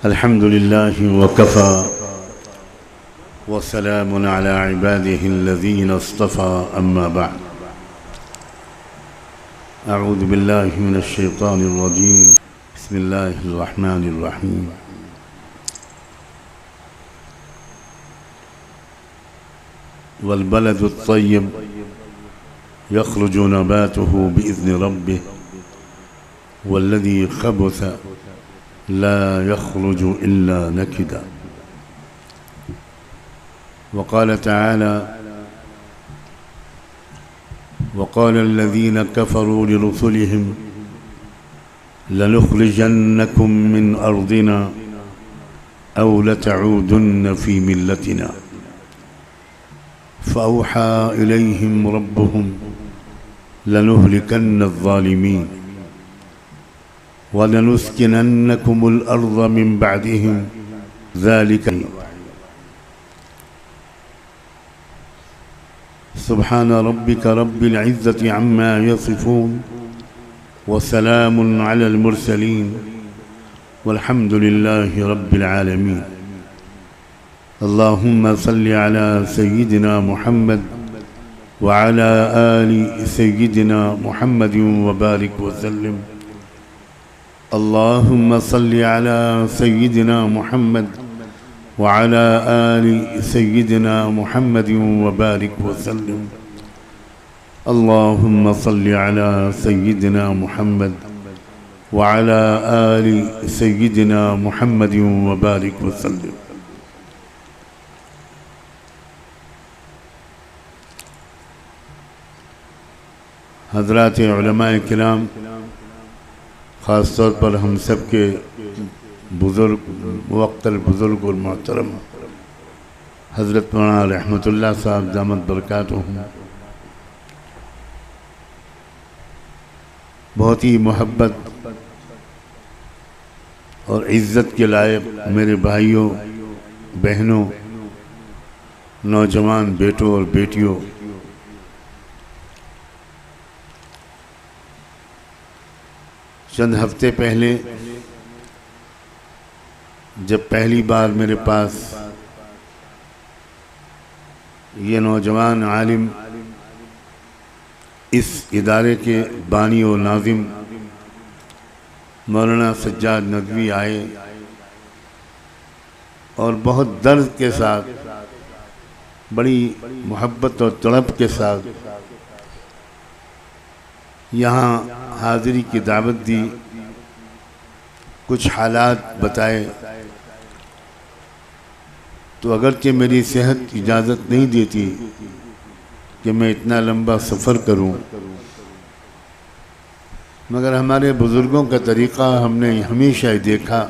अल्हम्दुलिल्लाहि वकफ़ा वस्सलामुन अला इबादिहि अल्लज़ीना इस्तफ़ा अम्मा बअद अऊज़ु बिल्लाहि मिनश शैतानिर रजीम बिस्मिल्लाहिर रहमानिर रहीम वल बलदुत तय्यब यख़रुजु नबातुहु बिइज़्नि रब्बिह वल्लज़ी ख़बुथ ला यख़रुजु इल्ला नकिदा वक़ाल तआला वक़ाल अल्लज़ीना कफ़रू लिरुसुलिहिम लनुख़रिजन्नकुम मिन अर्दिना औ लतऊदुन्न फ़ी मिल्लतिना फ़अौहा इलैहिम रब्बुहुम लनुहलिकन्न अज़्ज़ालिमीन वलनुस्किनन्नकुमुल अर्ज़ मिन बअदिहिम ज़ालिका सुब्हान रब्बिका रब्बिल इज़्ज़ति अम्मा यसिफ़ून वसलामुन अलल मुरसलीन वल्हम्दुलिल्लाहि रब्बिल आलमीन। अल्लाहुम्मा सल्लि अला सय्यिदिना मुहम्मद व अला आलि सय्यिदिना मुहम्मदिन व बारिक व सल्लिम। अल्लाहुम्मा सल्लि अला सय्यिदिना मुहम्मद व अला आलि सय्यिदिना मुहम्मदिन व बारिक व सल्लिम। अल्लाहुम्मा सल्लि अला सय्यिदिना मुहम्मद व अला आलि सय्यिदिना मुहम्मदिन व बारिक व सल्लिम। हज़रात उलमाए किराम, ख़ास तौर पर हम सब के बुज़ुर्ग मुवक्किल बुज़ुर्ग और मोहतरम हज़रत मौलाना रहमतुल्लाह साहब दामत बरकातुहुम, बहुत ही मोहब्बत और इज़्ज़त के लायक मेरे भाइयों बहनों, नौजवान बेटों और बेटियों, चंद हफ्ते पहले जब पहली बार मेरे पास ये नौजवान आलिम इस इदारे के बानी और नाज़िम मौलाना सज्जाद नदवी आए और बहुत दर्द के साथ, बड़ी मोहब्बत और तड़प के साथ यहाँ हाज़िरी की दावत दी, कुछ हालात बताए। तो अगरचे मेरी सेहत इजाज़त नहीं देती कि मैं इतना लंबा सफ़र करूं, मगर हमारे बुज़ुर्गों का तरीक़ा हमने हमेशा ही देखा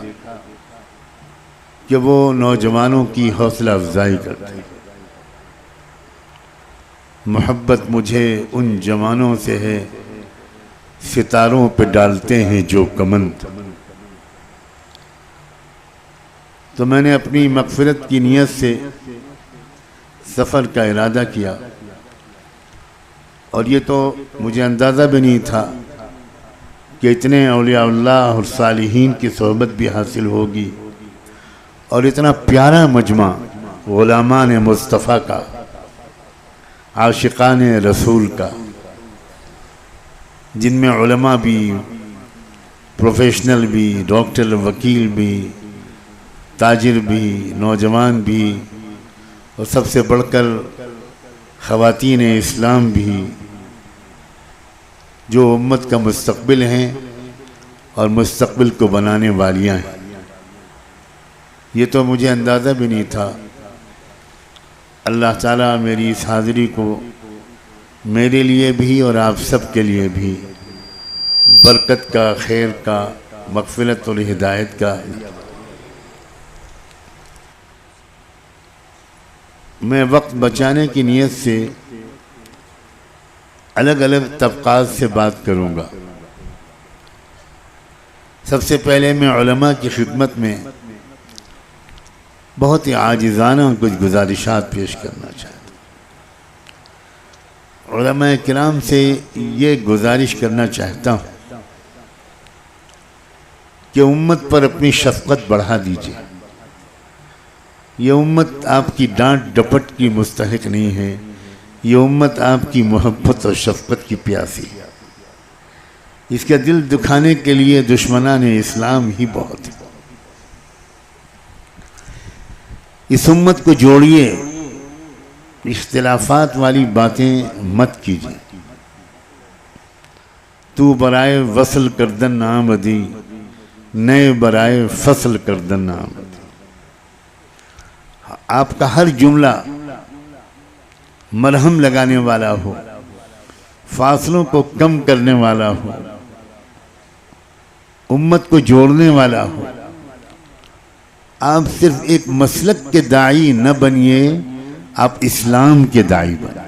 कि वो नौजवानों की हौसला अफ़ज़ाई करते। मोहब्बत मुझे उन जवानों से है सितारों पे डालते हैं जो कमंद। तो मैंने अपनी मग़फ़िरत की नीयत से सफ़र का इरादा किया और ये तो मुझे अंदाज़ा भी नहीं था कि इतने औलिया-उल्लाह और सालिहीन की सोहबत भी हासिल होगी और इतना प्यारा मजमा गुलामान मुस्तफ़ा का, आशिकान रसूल का, जिनमें उलमा भी, प्रोफेशनल भी, डॉक्टर वकील भी, ताजिर भी, नौजवान भी और सबसे बढ़कर ख़वातीन इस्लाम भी, जो उम्मत का मुस्तक़बिल हैं और मुस्तक़बिल को बनाने वालियाँ हैं। ये तो मुझे अंदाज़ा भी नहीं था। अल्लाह ताला मेरी इस हाज़िरी को मेरे लिए भी और आप सब के लिए भी बरकत का, खैर का, मग़फ़िरत और हिदायत का। मैं वक्त बचाने की नीयत से अलग अलग तबक़ात से बात करूँगा। सबसे पहले मैं उलमा की खिदमत में बहुत ही आजिज़ाना कुछ गुज़ारिशात पेश करना चाहता हूँ। उलमा किराम से ये गुज़ारिश करना चाहता हूँ कि उम्मत पर अपनी शफ़क़त बढ़ा दीजिए। ये उम्मत आपकी डांट डपट की मुस्तहिक नहीं है, ये उम्मत आपकी मोहब्बत और शफ़क़त की प्यासी है। इसका दिल दुखाने के लिए दुश्मनान इस्लाम ही बहुत है। इस उम्मत को जोड़िए, इख्तिलाफात वाली बातें मत कीजिए। तू बराए वसल करदन आमदी, नए बराए फसल करदन आमदी। आपका हर जुमला मरहम लगाने वाला हो, फासलों को कम करने वाला हो, उम्मत को जोड़ने वाला हो। आप सिर्फ एक मसलक के दाई न बनिए, आप इस्लाम के दाई बनिए।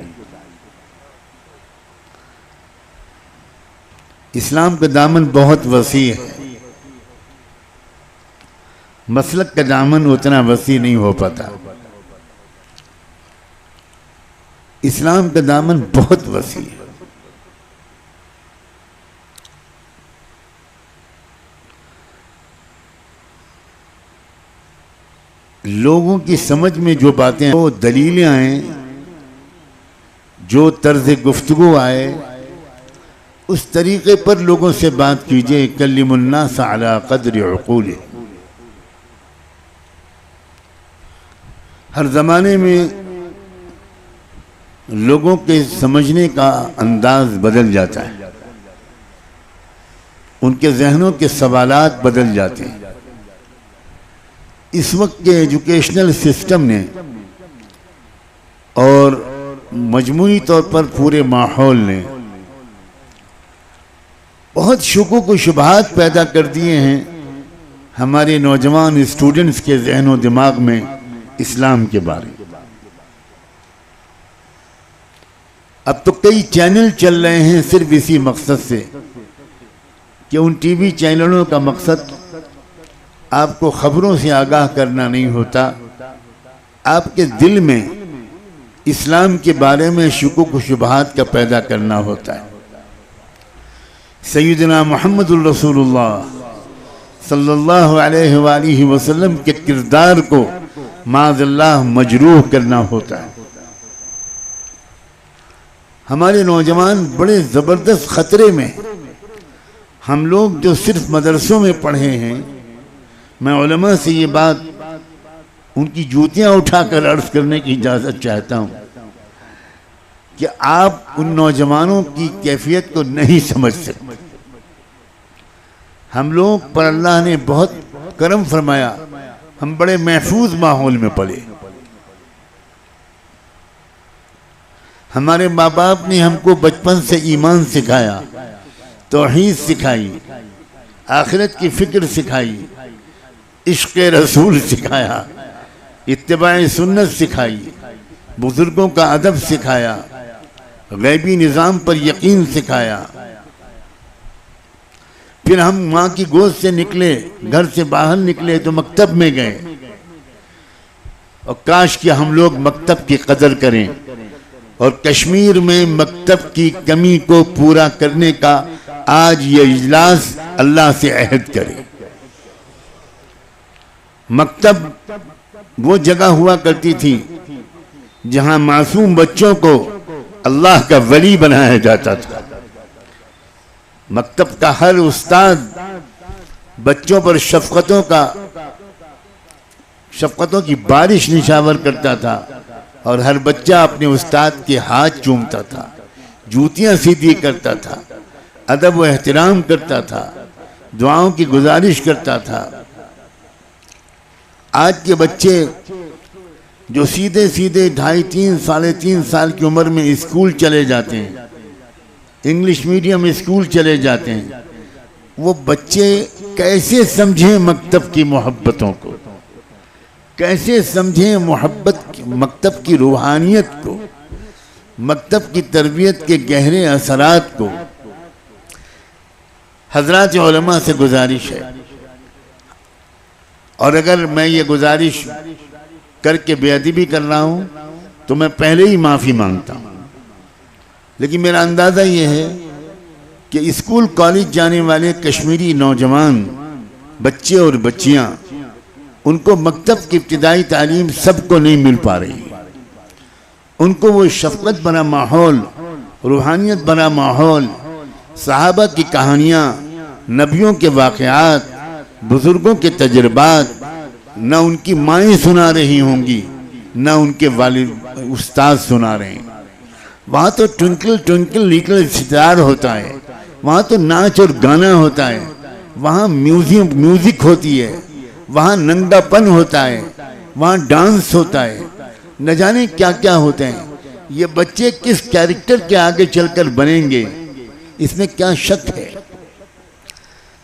इस्लाम का दामन बहुत वसी है, मसलक का दामन उतना वसी नहीं हो पाता। इस्लाम का दामन बहुत वसी है। लोगों की समझ में जो बातें, वो दलीलें आए, जो तर्ज गुफ्तगू आए, उस तरीके पर लोगों से बात कीजिए। कल्लिमुन्नास अला क़द्रि उक़ूलिहिम। हर ज़माने में लोगों के समझने का अंदाज बदल जाता है, उनके जहनों के सवालात बदल जाते हैं। इस वक्त के एजुकेशनल सिस्टम ने और मजमूई तौर पर पूरे माहौल ने बहुत शुकूक व शुबहात पैदा कर दिए हैं हमारे नौजवान स्टूडेंट्स के जहन व दिमाग में इस्लाम के बारे में। अब तो कई चैनल चल रहे हैं सिर्फ इसी मकसद से कि उन टीवी चैनलों का मकसद आपको खबरों से आगाह करना नहीं होता, आपके दिल में इस्लाम के बारे में शुकूक व शुबहात का पैदा करना होता है। सैयदना मुहम्मदुर रसूलुल्लाह सल्लल्लाहु अलैहि वसल्लम के किरदार को माज़अल्लाह मजरूह करना होता है। हमारे नौजवान बड़े ज़बरदस्त ख़तरे में। हम लोग जो सिर्फ मदरसों में पढ़े हैं, मैं उलमा से ये बात उनकी जूतियां उठाकर अर्ज करने की इजाज़त चाहता हूँ कि आप उन नौजवानों की कैफियत को नहीं समझ सकते। हम लोग पर अल्लाह ने बहुत करम फरमाया, हम बड़े महफूज माहौल में पले। हमारे माँ बाप ने हमको बचपन से ईमान सिखाया, तौहीद सिखाई, आखिरत की फिक्र सिखाई, इश्क़ रसूल सिखाया, इत्तिबाए सुन्नत सिखाई, बुजुर्गों का अदब सिखाया, गैबी निज़ाम पर यकीन सिखाया। फिर हम माँ की गोद से निकले, घर से बाहर निकले तो मकतब में गए। और काश कि हम लोग मकतब की कदर करें और कश्मीर में मकतब की कमी को पूरा करने का आज ये इजलास अल्लाह से अहद करे। मकतब वो जगह हुआ करती थी जहां मासूम बच्चों को अल्लाह का वली बनाया जाता था। मकतब का हर उस्ताद बच्चों पर शफ़क़तों की बारिश निशावर करता था और हर बच्चा अपने उस्ताद के हाथ चूमता था, जूतियां सीधी करता था, अदब व एहतराम करता था, दुआओं की गुजारिश करता था। आज के बच्चे जो सीधे सीधे 2.5, 3.5 साल की उम्र में स्कूल चले जाते हैं, इंग्लिश मीडियम स्कूल चले जाते हैं, वो बच्चे कैसे समझें मकतब की मोहब्बतों को, कैसे समझें मकतब की रूहानियत को, मकतब की तरबियत के गहरे असरात को। हजरात उलमा से गुजारिश है, और अगर मैं ये गुजारिश करके बेअदबी कर रहा हूँ तो मैं पहले ही माफ़ी मांगता हूँ। लेकिन मेरा अंदाज़ा ये है कि स्कूल कॉलेज जाने वाले कश्मीरी नौजवान बच्चे और बच्चियां, उनको मकतब की इब्तिदाई तालीम सबको नहीं मिल पा रही। उनको वो शफ़क़त भरा माहौल, रूहानियत भरा माहौल, सहाबा की कहानियाँ, नबियों के वाक़यात, बुज़ुर्गों के तजर्बात न उनकी माएँ सुना रही होंगी, न उनके वालिद उस्ताद सुना रहे हैं। वहाँ तो ट्विंकल ट्विंकल लिटिल स्टार होता है, वहाँ तो नाच और गाना होता है, वहाँ म्यूज़िक होती है, वहाँ नंगापन होता है, वहाँ डांस होता है, न जाने क्या क्या होते हैं। ये बच्चे किस कैरेक्टर के आगे चलकर बनेंगे, इसमें क्या शक है।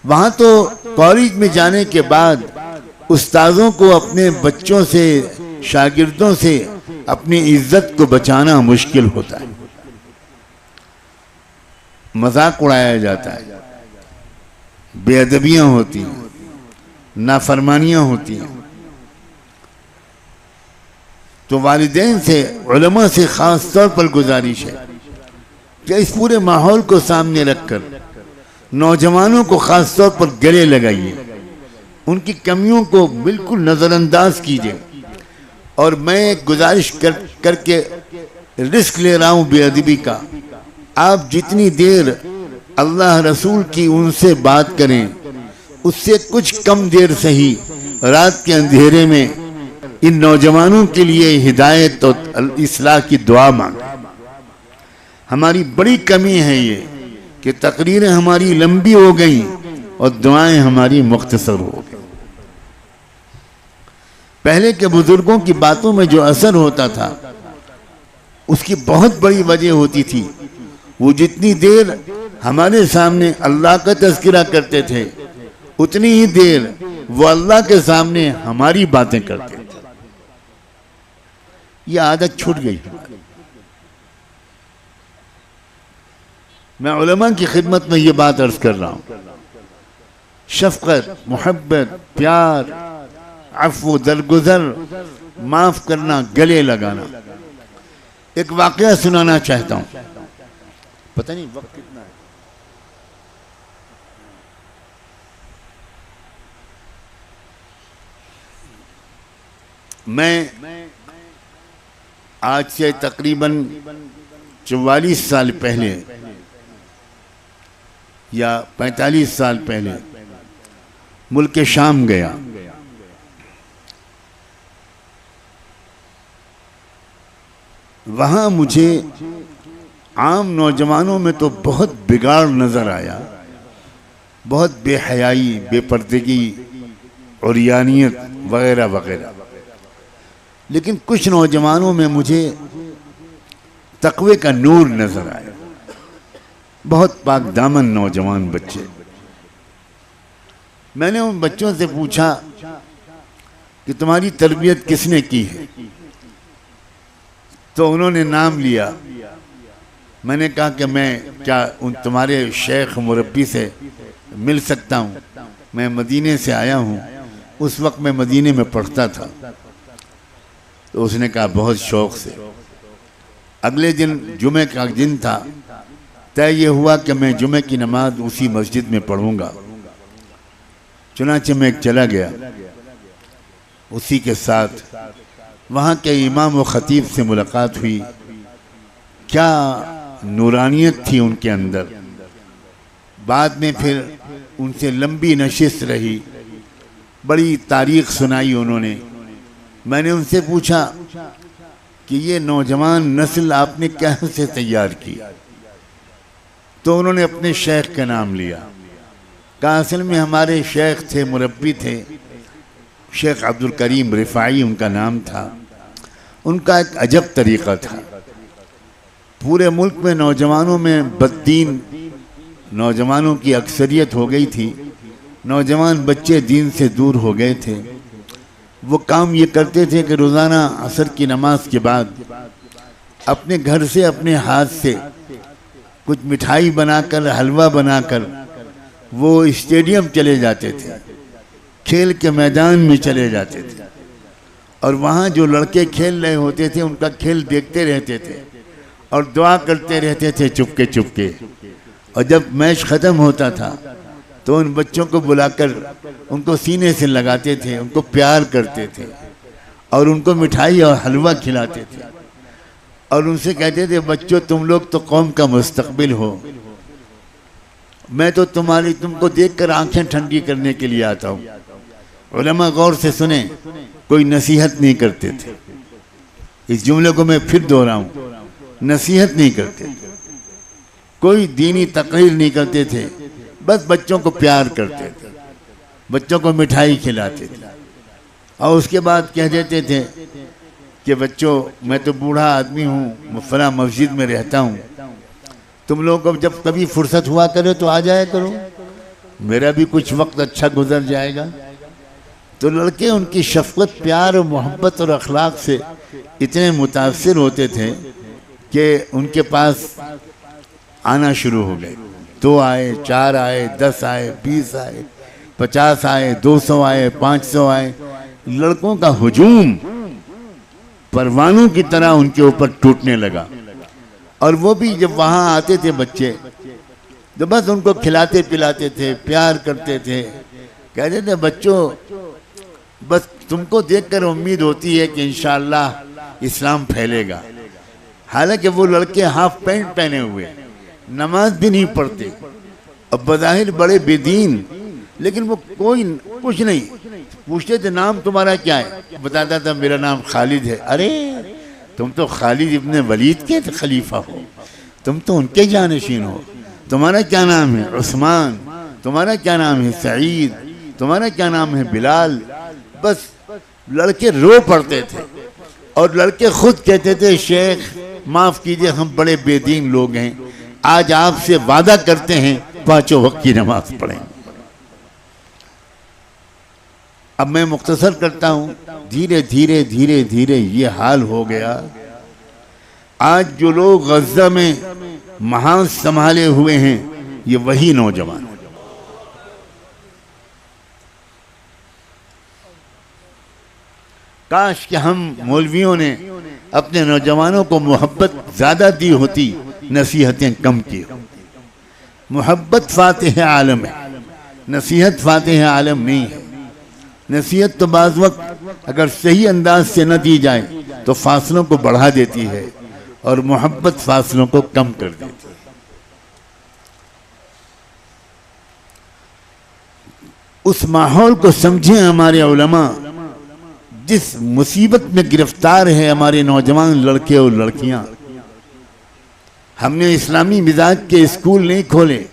वहाँ तो कॉलेज में जाने के बाद उस्तादों को अपने बच्चों से, शागिर्दों से अपनी इज्जत को बचाना मुश्किल होता है। मजाक उड़ाया जाता है, बेअदबियाँ होती हैं, नाफरमानियाँ होती हैं। तो वालिदैन से, उलमा से ख़ास तौर पर गुजारिश है कि इस पूरे माहौल को सामने रखकर नौजवानों को ख़ास तौर पर गले लगाइए, उनकी कमियों को बिल्कुल नज़रअंदाज कीजिए। और मैं एक गुजारिश करके रिस्क ले रहा हूँ बेअदबी का। आप जितनी देर अल्लाह रसूल की उनसे बात करें, उससे कुछ कम देर सही रात के अंधेरे में इन नौजवानों के लिए हिदायत और इस्लाह की दुआ मांगें। हमारी बड़ी कमी है ये कि तकरीरें हमारी लंबी हो गई और दुआएं हमारी मुख्तसर हो गई। पहले के बुजुर्गों की बातों में जो असर होता था उसकी बहुत बड़ी वजह होती थी। वो जितनी देर हमारे सामने अल्लाह का तज़किरा करते थे, उतनी ही देर वो अल्लाह के सामने हमारी बातें करते थे। ये आदत छूट गई। मैं उलमा की खिदमत में ये बात अर्ज कर रहा हूँ। शफ़क़त, मोहब्बत, प्यार, अफ़्व, दरगुजर, माफ़ करना, गले लगाना। एक वाक़या सुनाना चाहता हूँ। पता नहीं वक्त कितना है। मैं आज से तकरीबन 44 साल पहले या 45 साल पहले मुल्क शाम गया। वहाँ मुझे आम नौजवानों में तो बहुत बिगाड़ नज़र आया, बहुत बेहयाई, बेपर्दगी, उरियानियत वगैरह वगैरह। लेकिन कुछ नौजवानों में मुझे तक़वे का नूर नज़र आया। बहुत पाक दामन नौजवान बच्चे। मैंने उन बच्चों से पूछा कि तुम्हारी तरबियत किसने की है? तो उन्होंने नाम लिया। मैंने कहा कि मैं क्या उन तुम्हारे शेख मुरब्बी से मिल सकता हूँ? मैं मदीने से आया हूँ, उस वक्त मैं मदीने में पढ़ता था। तो उसने कहा बहुत शौक़ से। अगले दिन जुमे का दिन था, तय ये हुआ कि मैं जुमे की नमाज उसी मस्जिद में पढ़ूंगा। चुनांचे मैं चला गया। उसी के साथ वहाँ के इमाम व ख़तीब से मुलाकात हुई। क्या नूरानियत थी उनके अंदर। बाद में फिर उनसे लंबी नशिस्त रही, बड़ी तारीख़ सुनाई उन्होंने। मैंने उनसे पूछा कि ये नौजवान नस्ल आपने कैसे तैयार की? तो उन्होंने अपने शेख का नाम लिया। कहा असल में हमारे शेख थे, मुरब्बी थे, शेख अब्दुल करीम रिफ़ाई उनका नाम था। उनका एक अजब तरीक़ा था। पूरे मुल्क में नौजवानों में बद्दीन नौजवानों की अक्सरियत हो गई थी। नौजवान बच्चे दीन से दूर हो गए थे। वो काम ये करते थे कि रोज़ाना असर की नमाज के बाद अपने घर से, अपने हाथ से कुछ मिठाई बनाकर, हलवा बनाकर वो स्टेडियम चले जाते थे, खेल के मैदान में चले जाते थे और वहाँ जो लड़के खेल रहे होते थे उनका खेल देखते रहते थे और दुआ करते रहते थे चुपके चुपके। और जब मैच ख़त्म होता था तो उन बच्चों को बुलाकर उनको सीने से लगाते थे, उनको प्यार करते थे और उनको मिठाई और हलवा खिलाते थे और उनसे कहते थे बच्चों तुम लोग तो कौम का मुस्तकबिल हो, मैं तो तुमको देखकर आंखें ठंडी करने के लिए आता हूँ। उलमा गौर से सुने, कोई नसीहत नहीं करते थे। इस जुमले को मैं फिर दोहराऊं, नसीहत नहीं करते थे, कोई दीनी तकरीर नहीं करते थे, बस बच्चों को प्यार करते थे, बच्चों को मिठाई खिलाते थे और उसके बाद कह देते थे कि बच्चों मैं तो बूढ़ा आदमी हूँ, फला मस्जिद में रहता हूँ, तुम लोग को जब कभी फुर्सत हुआ करे तो आ जाया करो, मेरा भी कुछ वक्त अच्छा गुजर जाएगा। तो लड़के उनकी शफकत, प्यार और मोहब्बत और अखलाक से इतने मुतासिर होते थे कि उनके पास आना शुरू हो गए। 2 आए, 4 आए, 10 आए, 20 आए, 50 आए, 200 आए, 500 आए। लड़कों का हुजूम परवानों की तरह उनके ऊपर टूटने लगा और वो भी जब वहाँ आते थे बच्चे तो बस उनको खिलाते पिलाते थे, प्यार करते थे, कहते थे बच्चों बस तुमको देखकर उम्मीद होती है कि इंशाअल्लाह इस्लाम फैलेगा। हालांकि वो लड़के हाफ पैंट पहने हुए, नमाज भी नहीं पढ़ते और बज़ाहिर बड़े बेदीन, लेकिन वो कोई कुछ नहीं पूछते थे नाम तुम्हारा क्या है, बताता था मेरा नाम खालिद है। अरे तुम तो खालिद इब्ने वलीद के खलीफा हो, तुम तो उनके जानशीन हो, तुम्हारा क्या नाम है उस्मान, तुम्हारा क्या नाम है सईद, तुम्हारा क्या नाम है बिलाल। बस लड़के रो पड़ते थे और लड़के खुद कहते थे शेख माफ कीजिए हम बड़े बेदीन लोग हैं, आज आपसे वादा करते हैं 5 वक्त की नमाज पढ़ेंगे। अब मैं मुख्तसर करता हूँ, धीरे धीरे धीरे धीरे ये हाल हो गया। आज जो लोग गज़ा में महाज संभाले हुए हैं ये वही नौजवान। काश कि हम मौलवियों ने अपने नौजवानों को मोहब्बत ज़्यादा दी होती, नसीहतें कम की। मोहब्बत फातिह आलम है, नसीहत फातिह आलम नहीं है। नसीहत तो बाज़ वक्त अगर सही अंदाज से न दी जाए तो फासलों को बढ़ा देती है और मोहब्बत फासलों को कम कर देती है। उस माहौल को समझें हमारे उलमा जिस मुसीबत में गिरफ्तार है हमारे नौजवान लड़के और लड़कियां। हमने इस्लामी मिजाज के स्कूल नहीं खोले,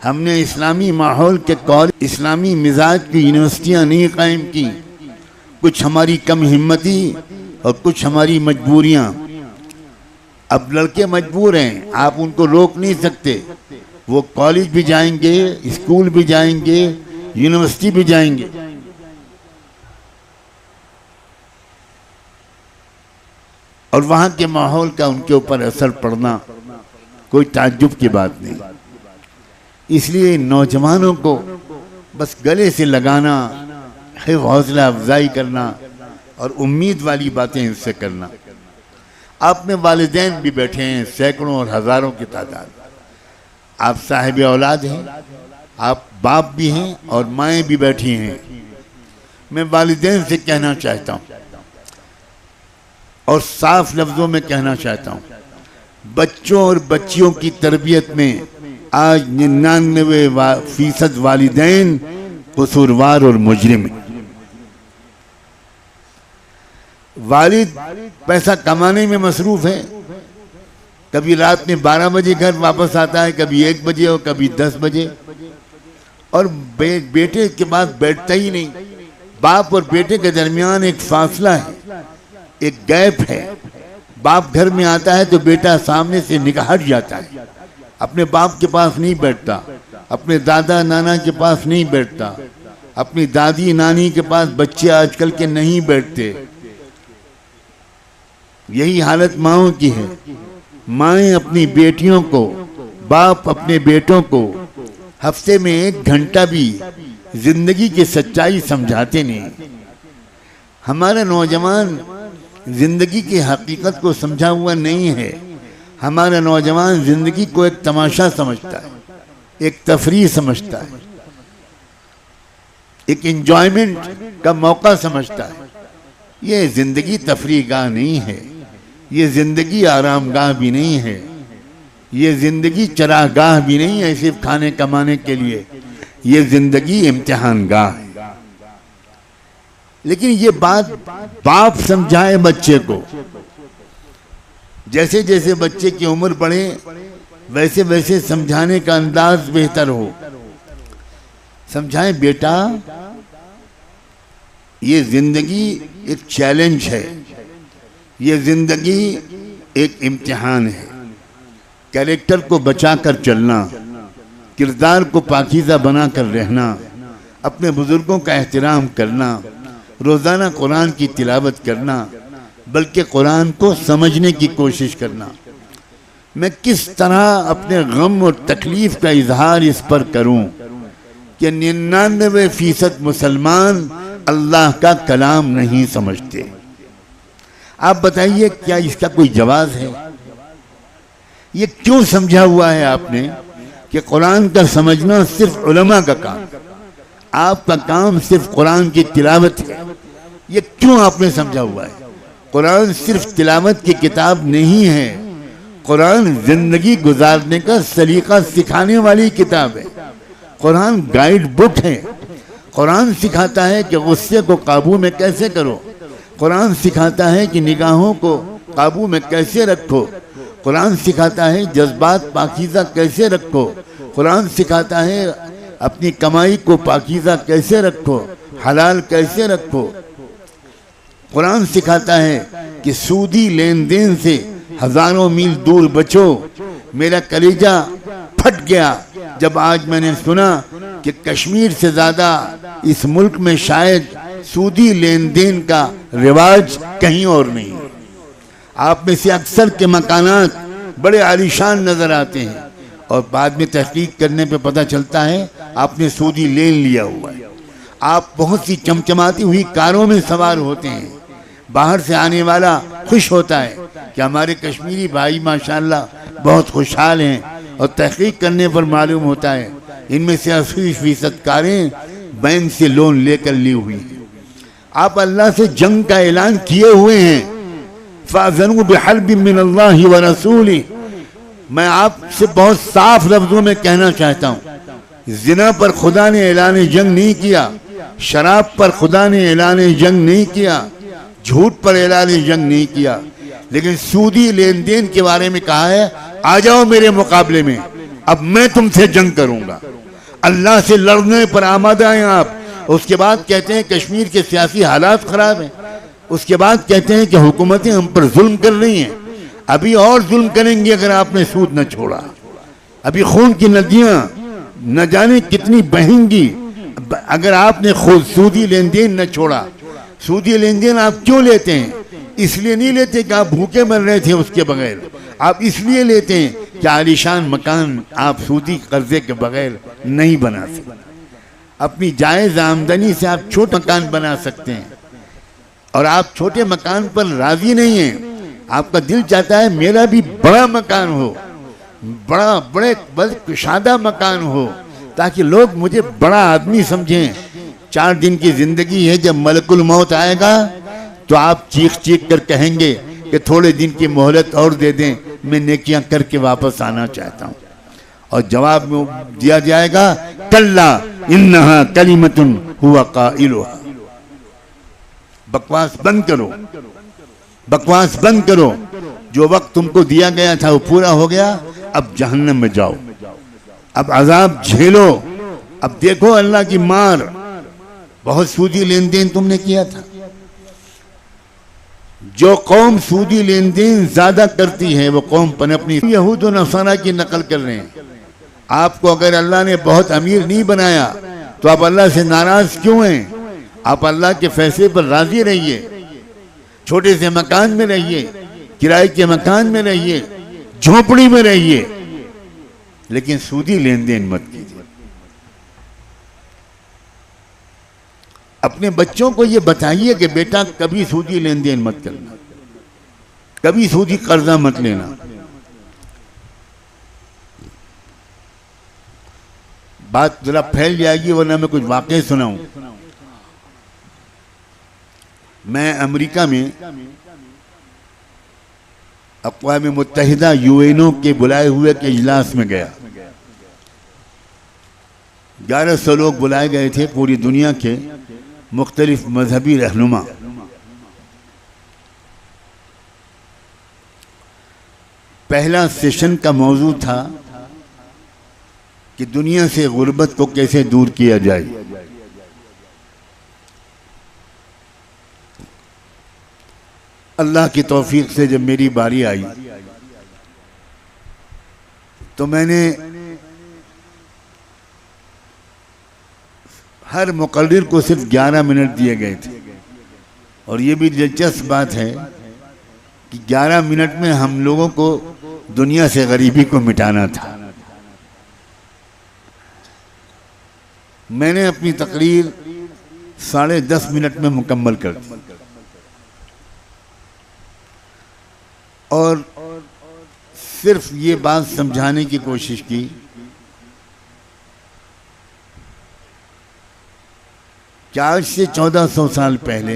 हमने इस्लामी माहौल के कॉलेज, इस्लामी मिजाज की यूनिवर्सिटियां नहीं कायम की। कुछ हमारी कम हिम्मती और कुछ हमारी मजबूरियां। अब लड़के मजबूर हैं, आप उनको रोक नहीं सकते, वो कॉलेज भी जाएंगे, स्कूल भी जाएंगे, यूनिवर्सिटी भी जाएंगे। और वहाँ के माहौल का उनके ऊपर असर पड़ना कोई ताज्जुब की बात नहीं। इसलिए नौजवानों को बस गले से लगाना है, हौसला अफजाई करना और उम्मीद वाली बातें इनसे करना। आप में वालिदैन भी बैठे हैं, सैकड़ों और हज़ारों की तादाद। आप साहिब औलाद हैं, आप बाप भी हैं और माएँ भी बैठी हैं। मैं वालिदैन से कहना चाहता हूँ और साफ लफ्ज़ों में कहना चाहता हूँ, बच्चों और बच्चियों की तरबियत में आज 99% वालिदैन कसूरवार और मुजरिम। वालिद पैसा कमाने में मसरूफ है, कभी रात में 12 बजे घर वापस आता है, कभी 1 बजे और कभी 10 बजे, और बेटे के पास बैठता ही नहीं। बाप और बेटे के दरमियान एक फासला है, एक गैप है। बाप घर में आता है तो बेटा सामने से निकहट जाता है, अपने बाप के पास नहीं बैठता, अपने दादा नाना के पास नहीं बैठता, अपनी दादी नानी के पास बच्चे आजकल के नहीं बैठते। यही हालत माओं की है। माएँ अपनी बेटियों को, बाप अपने बेटों को हफ्ते में 1 घंटा भी जिंदगी की सच्चाई समझाते नहीं। हमारा नौजवान जिंदगी की हकीकत को समझा हुआ नहीं है। हमारा नौजवान जिंदगी को एक तमाशा समझता है, एक तफरीह समझता है। एक एंजॉयमेंट का मौका समझता है। ये जिंदगी तफरीगाह नहीं है, ये जिंदगी आरामगाह भी नहीं है, ये जिंदगी चरागाह भी नहीं है सिर्फ खाने कमाने के लिए, ये जिंदगी इम्तिहान गाह है। लेकिन ये बात बाप समझाए बच्चे को, जैसे जैसे बच्चे की उम्र बढ़े वैसे वैसे समझाने का अंदाज बेहतर हो। समझाएं बेटा, ये जिंदगी एक चैलेंज है, ये जिंदगी एक इम्तिहान है। कैरेक्टर को बचाकर चलना, किरदार को पाकीज़ा बनाकर रहना, अपने बुजुर्गों का एहतराम करना, रोज़ाना कुरान की तिलावत करना, बल्कि कुरान को समझने की कोशिश करना। मैं किस तरह अपने गम और तकलीफ का इजहार इस पर करूं कि 99% मुसलमान अल्लाह का कलाम नहीं समझते। आप बताइए क्या इसका कोई जवाब है? ये क्यों समझा हुआ है आपने कि कुरान का समझना सिर्फ उलमा का काम, आपका काम सिर्फ कुरान की तिलावत है? ये क्यों आपने समझा हुआ है? कुरान सिर्फ तिलावत की किताब नहीं है, कुरान जिंदगी गुजारने का सलीका सिखाने वाली किताब है। कुरान गाइड बुक है। कुरान सिखाता है कि गुस्से को काबू में कैसे करो, कुरान सिखाता है कि निगाहों को काबू में कैसे रखो, कुरान सिखाता है जज्बात पाकीज़ा कैसे रखो, कुरान सिखाता है अपनी कमाई को पाकीज़ा कैसे रखो, हलाल कैसे रखो। कुरान सिखाता है कि सूदी लेन देन से हजारों मील दूर बचो। मेरा कलेजा फट गया जब आज मैंने सुना कि कश्मीर से ज़्यादा इस मुल्क में शायद सूदी लेन देन का रिवाज कहीं और नहीं। आप में से अक्सर के मकानात बड़े आलीशान नज़र आते हैं और बाद में तहकीक करने पे पता चलता है आपने सूदी लेन लिया हुआ है। आप बहुत सी चमचमाती हुई कारों में सवार होते हैं। बाहर से आने वाला खुश होता है कि हमारे कश्मीरी भाई माशाल्लाह बहुत खुशहाल हैं, और तहकीक करने पर मालूम होता है इनमें से 80% कारें बैंक से लोन लेकर ली हुई हैं। आप अल्लाह से जंग का ऐलान किए हुए हैं। फ़अज़नु बिहर्बिन मिनल्लाहि व रसूलिही। मैं आपसे बहुत साफ लफ्जों में कहना चाहता हूँ, जिना पर खुदा ने ऐलान जंग नहीं किया, शराब पर खुदा ने ऐलान जंग नहीं किया, झूठ पर ऐलान जंग नहीं किया, लेकिन सूदी लेन देन के बारे में कहा है आ जाओ मेरे मुकाबले में, अब मैं तुमसे जंग करूंगा। अल्लाह से लड़ने पर आमादा हैं आप। उसके बाद कहते हैं कश्मीर के सियासी हालात खराब हैं। उसके बाद कहते हैं कि हुकूमतें हम पर जुल्म कर रही हैं। अभी और जुल्म करेंगे अगर आपने सूद न छोड़ा। अभी खून की नदियां न जाने कितनी बहेंगी अगर आपने खुद सूदी लेन देन न छोड़ा। सूदी लेन देन आप क्यों लेते हैं? इसलिए नहीं लेते कि आप भूखे मर रहे थे उसके बगैर, आप इसलिए लेते हैं कि आलीशान मकान आप सूदी कर्जे के बगैर नहीं बना सकते। अपनी जायज़ आमदनी से आप छोटा मकान बना सकते हैं, और आप छोटे मकान पर राजी नहीं हैं। आपका दिल चाहता है मेरा भी बड़ा मकान हो, बड़े कुशादा मकान हो, ताकि लोग मुझे बड़ा आदमी समझें। 4 दिन की जिंदगी है, जब मलकुल मौत आएगा तो आप चीख चीख कर कहेंगे कि थोड़े दिन की मोहलत और दे दें, मैं नेकियां करके वापस आना चाहता हूं। और जवाब में दिया जाएगा कल्ला इन्नहा कलिमतुन हुवा काइलुहा। बकवास बंद करो, बकवास बंद करो। जो वक्त तुमको दिया गया था वो पूरा हो गया, अब जहन्नम में जाओ, अब अजाब झेलो। अब देखो अल्लाह की मार। बहुत सूदी लेन देन तुमने किया था। जो कौम सूदी लेन देन ज्यादा करती है वो कौम पनपनी। यहूद और नसारा की नकल कर रहे हैं। आपको अगर अल्लाह ने बहुत अमीर नहीं बनाया तो आप अल्लाह से नाराज क्यों हैं? आप अल्लाह के फैसले पर राजी रहिए। छोटे से मकान में रहिए, किराए के मकान में रहिए, झोपड़ी में रहिए, लेकिन सूदी लेन देन मत कीजिए। अपने बच्चों को ये बताइए कि बेटा कभी सूदी लेन देन मत करना, कभी सूदी कर्जा मत लेना। बात जरा फैल जाएगी, वरना मैं कुछ वाकई सुनाऊं। मैं अमेरिका में अक़वाम मुत्तहिदा यूएनओ के बुलाए हुए के इजलास में गया। 1100 लोग बुलाए गए थे, पूरी दुनिया के मुख्तलिफ मजहबी रहनुमा। पहला सेशन का मौजू था कि दुनिया से गुर्बत को कैसे दूर किया जाए। अल्लाह की तौफीक से जब मेरी बारी आई तो मैंने हर मुक़र्रिर को सिर्फ 11 मिनट दिए गए थे। और ये भी दिलचस्प बात है कि 11 मिनट में हम लोगों को दुनिया से गरीबी को मिटाना था। मैंने अपनी तकरीर 10.5 मिनट में मुकम्मल कर दी और सिर्फ ये बात समझाने की कोशिश की कि आज से 1400 साल पहले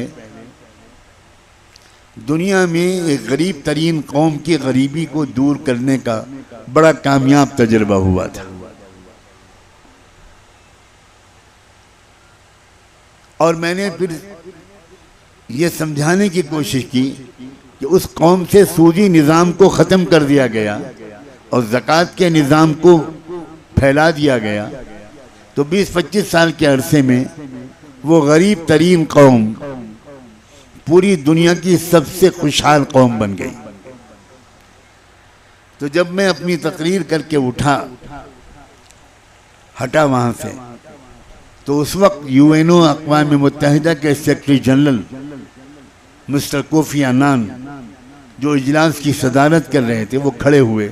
दुनिया में एक गरीब तरीन कौम की गरीबी को दूर करने का बड़ा कामयाब तजुर्बा हुआ था। और मैंने फिर ये समझाने की कोशिश की कि उस कौम से सूदी निज़ाम को ख़त्म कर दिया गया और ज़कात के निज़ाम को फैला दिया गया, तो 20-25 साल के अरसे में वो गरीब तरीन कौम पूरी दुनिया की सबसे खुशहाल कौम बन गई। तो जब मैं अपनी तकरीर करके हटा वहाँ से, तो उस वक्त यूएनओ अक़वाम मुत्तहिदा के secretary general mister Kofi Annan जो इजलास की सदारत कर रहे थे, वो खड़े हुए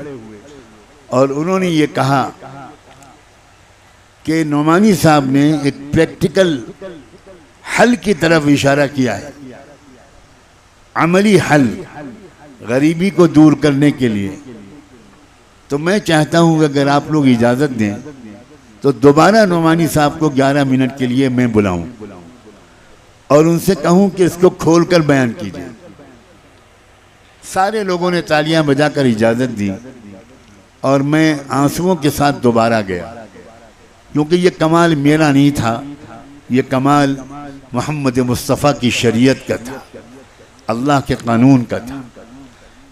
और उन्होंने ये कहा कि नोमानी साहब ने एक प्रैक्टिकल हल की तरफ इशारा किया है, अमली हल गरीबी को दूर करने के लिए। तो मैं चाहता हूँ अगर आप लोग इजाज़त दें तो दोबारा नोमानी साहब को 11 मिनट के लिए मैं बुलाऊं और उनसे कहूं कि इसको खोलकर बयान कीजिए। सारे लोगों ने तालियां बजाकर इजाज़त दी और मैं आंसुओं के साथ दोबारा गया, क्योंकि ये कमाल मेरा नहीं था, ये कमाल मोहम्मद मुस्तफ़ा की शरीयत का था, अल्लाह के कानून का था।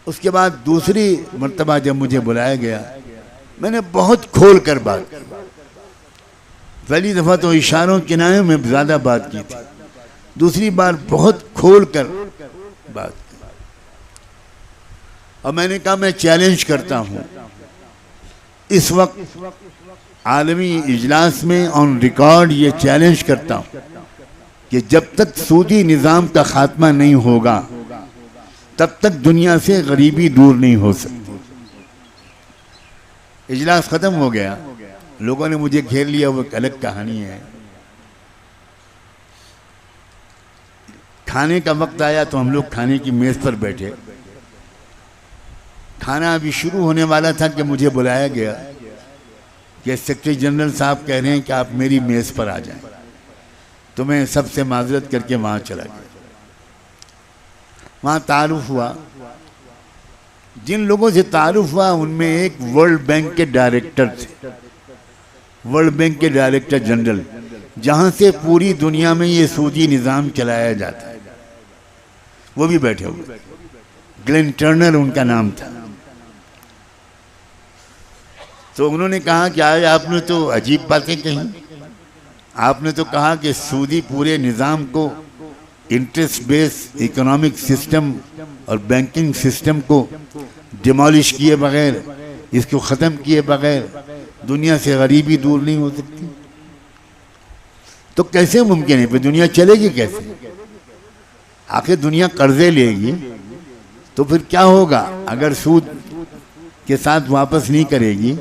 उसके बाद दूसरी मर्तबा जब मुझे बुलाया गया, मैंने बहुत खोल कर बात की। पहली दफ़ा तो इशारों किनारों में ज़्यादा बात की थी, दूसरी बार बहुत खोल कर बात की। और मैंने कहा मैं चैलेंज करता हूँ, इस वक्त आलमी इजलास में ऑन रिकॉर्ड ये चैलेंज करता हूँ कि जब तक सूदी निज़ाम का खात्मा नहीं होगा तब तक दुनिया से गरीबी दूर नहीं हो सकती। इजलास ख़त्म हो गया, लोगों ने मुझे घेर लिया, वो एक अलग कहानी है। खाने का वक्त आया तो हम लोग खाने की मेज़ पर बैठे। खाना अभी शुरू होने वाला था कि मुझे बुलाया गया कि सेक्रेटरी जनरल साहब कह रहे हैं कि आप मेरी मेज़ पर आ जाएं। तो मैं सबसे माजरत करके वहाँ चला गया। वहाँ तारुफ हुआ, जिन लोगों से तारुफ हुआ उनमें एक वर्ल्ड बैंक के डायरेक्टर थे, वर्ल्ड बैंक के डायरेक्टर जनरल, जहाँ से पूरी दुनिया में ये सूदी निज़ाम चलाया जाता है, वो भी बैठे हुए। ग्लेन टर्नर उनका नाम था। तो उन्होंने कहा कि आज आपने तो अजीब बातें कही, आपने तो कहा कि सूदी पूरे निज़ाम को, इंटरेस्ट बेस इकोनॉमिक सिस्टम और बैंकिंग सिस्टम को डिमोलिश किए बगैर, इसको ख़त्म किए बगैर दुनिया से गरीबी दूर नहीं हो सकती। तो कैसे मुमकिन है, फिर दुनिया चलेगी कैसे? आखिर दुनिया कर्जे लेगी तो फिर क्या होगा? अगर सूद के साथ वापस नहीं करेगी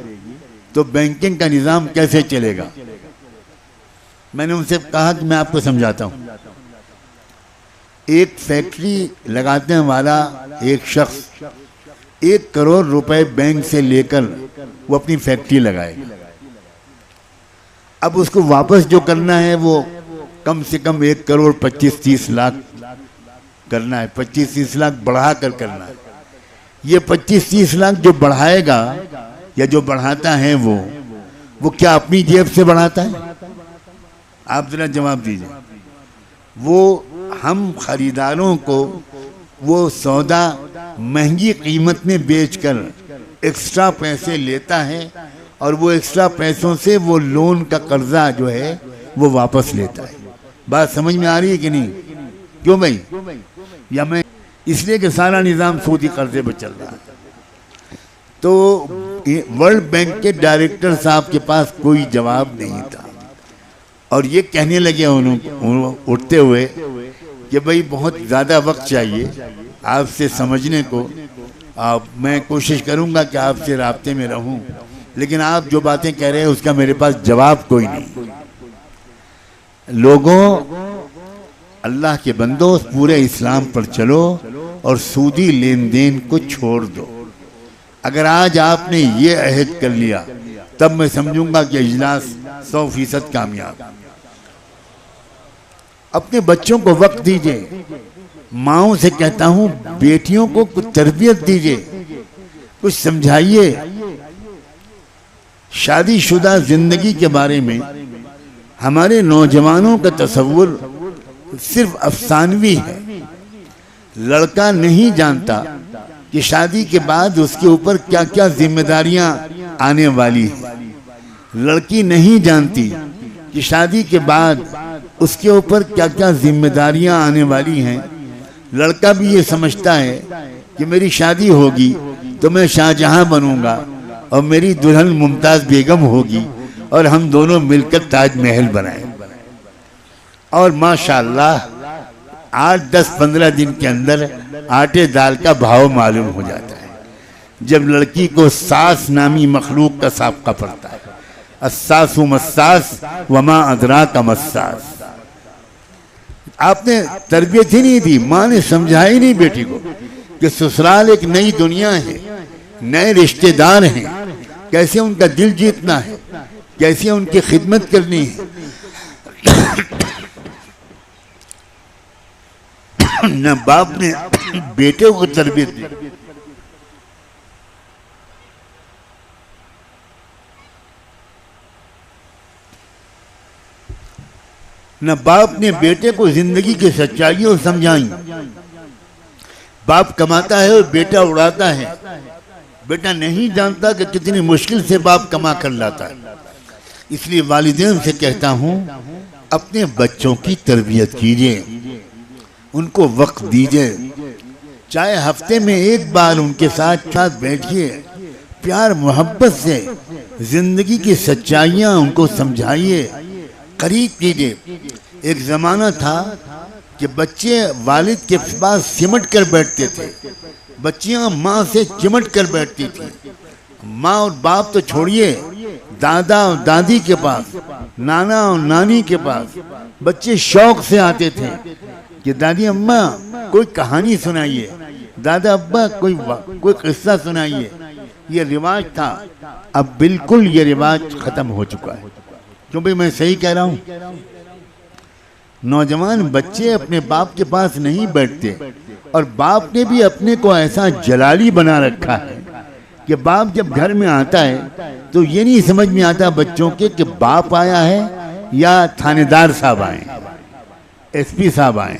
तो बैंकिंग का निज़ाम कैसे चलेगा? मैंने उनसे कहा कि मैं आपको समझाता हूँ। एक फैक्ट्री लगाने वाला एक शख्स 1 करोड़ रुपए बैंक से लेकर वो अपनी फैक्ट्री लगाएगा। अब उसको वापस जो करना है वो कम से कम 1 करोड़ 25-30 लाख करना है, 25-30 लाख बढ़ा कर करना है। ये 25-30 लाख जो बढ़ाएगा या जो बढ़ाता है वो क्या अपनी जेब से बढ़ाता है? आप जरा जवाब दीजिए। वो हम खरीदारों को वो सौदा महंगी कीमत में बेचकर एक्स्ट्रा पैसे लेता है और वो एक्स्ट्रा पैसों से वो लोन का कर्जा जो है वो वापस लेता है। बात समझ में आ रही है कि नहीं? क्यों भाई? या मैं इसलिए कि सारा निज़ाम सूदी कर्जे पर चल रहा है। तो वर्ल्ड बैंक के डायरेक्टर साहब के पास कोई जवाब नहीं था और ये कहने लगे उठते हुए कि भाई बहुत ज़्यादा वक्त चाहिए आपसे समझने को। मैं कोशिश करूंगा कि आपसे राब्ते में रहूं, लेकिन आप जो बातें कह रहे हैं उसका मेरे पास जवाब कोई नहीं। लोगों, अल्लाह के बंदो, पूरे इस्लाम पर चलो और सूदी लेन देन को छोड़ दो। अगर आज आपने ये अहद कर लिया तब मैं समझूंगा कि इजलास 100% कामयाब। अपने बच्चों को वक्त दीजिए। माओ से कहता हूं, बेटियों को कुछ तरबियत दीजिए, कुछ समझाइए। शादीशुदा जिंदगी के बारे में हमारे नौजवानों का तस्वुर सिर्फ अफसानवी है। लड़का नहीं जानता कि शादी के बाद उसके ऊपर क्या क्या जिम्मेदारियां आने वाली है। लड़की नहीं जानती कि शादी के बाद उसके ऊपर क्या क्या जिम्मेदारियां आने वाली हैं। लड़का भी ये समझता है कि मेरी शादी होगी तो मैं शाहजहां बनूंगा और मेरी दुल्हन मुमताज बेगम होगी और हम दोनों मिलकर ताजमहल बनाएं। और माशाअल्लाह 8-10-15 दिन के अंदर आटे दाल का भाव मालूम हो जाता है जब लड़की को सास नामी मखलूक का साबका पड़ता है। अस्सासु मस्सास वमा अदरा का मस्सास। आपने तरबियत ही नहीं दी, माँ ने समझाया ही नहीं बेटी को कि ससुराल एक नई दुनिया है, नए रिश्तेदार हैं, कैसे उनका दिल जीतना है, कैसे उनकी खिदमत करनी है। न बाप ने बेटे को तरबियत दी। न बाप ने बेटे को जिंदगी की सच्चाइयों समझाई। बाप कमाता है और बेटा उड़ाता है। बेटा नहीं जानता कि कितनी मुश्किल से बाप कमा कर लाता है। इसलिए वालिदैन से कहता हूं, अपने बच्चों की तरबियत कीजिए, उनको वक्त दीजिए। चाहे हफ्ते में एक बार उनके साथ बैठिए, प्यार मोहब्बत से जिंदगी की सच्चाइयां उनको समझाइए, करीब कीजिए। एक जमाना था कि बच्चे वालिद के पास सिमट कर बैठते थे, बच्चियां माँ से चिमट कर बैठती थी। माँ और बाप तो छोड़िए, दादा और दादी के पास, नाना और नानी के पास बच्चे शौक से आते थे कि दादी अम्मा कोई कहानी सुनाइए, दादा अब्बा कोई किस्सा सुनाइए। ये रिवाज था। अब बिल्कुल ये रिवाज खत्म हो चुका है। क्यों भाई, मैं सही कह रहा हूँ? नौजवान बच्चे अपने बाप के पास नहीं बैठते और बाप ने भी अपने को ऐसा जलाली बना रखा है कि बाप जब घर में आता है तो ये नहीं समझ में आता बच्चों के कि बाप आया है या थानेदार साहब आए, एसपी साहब आए।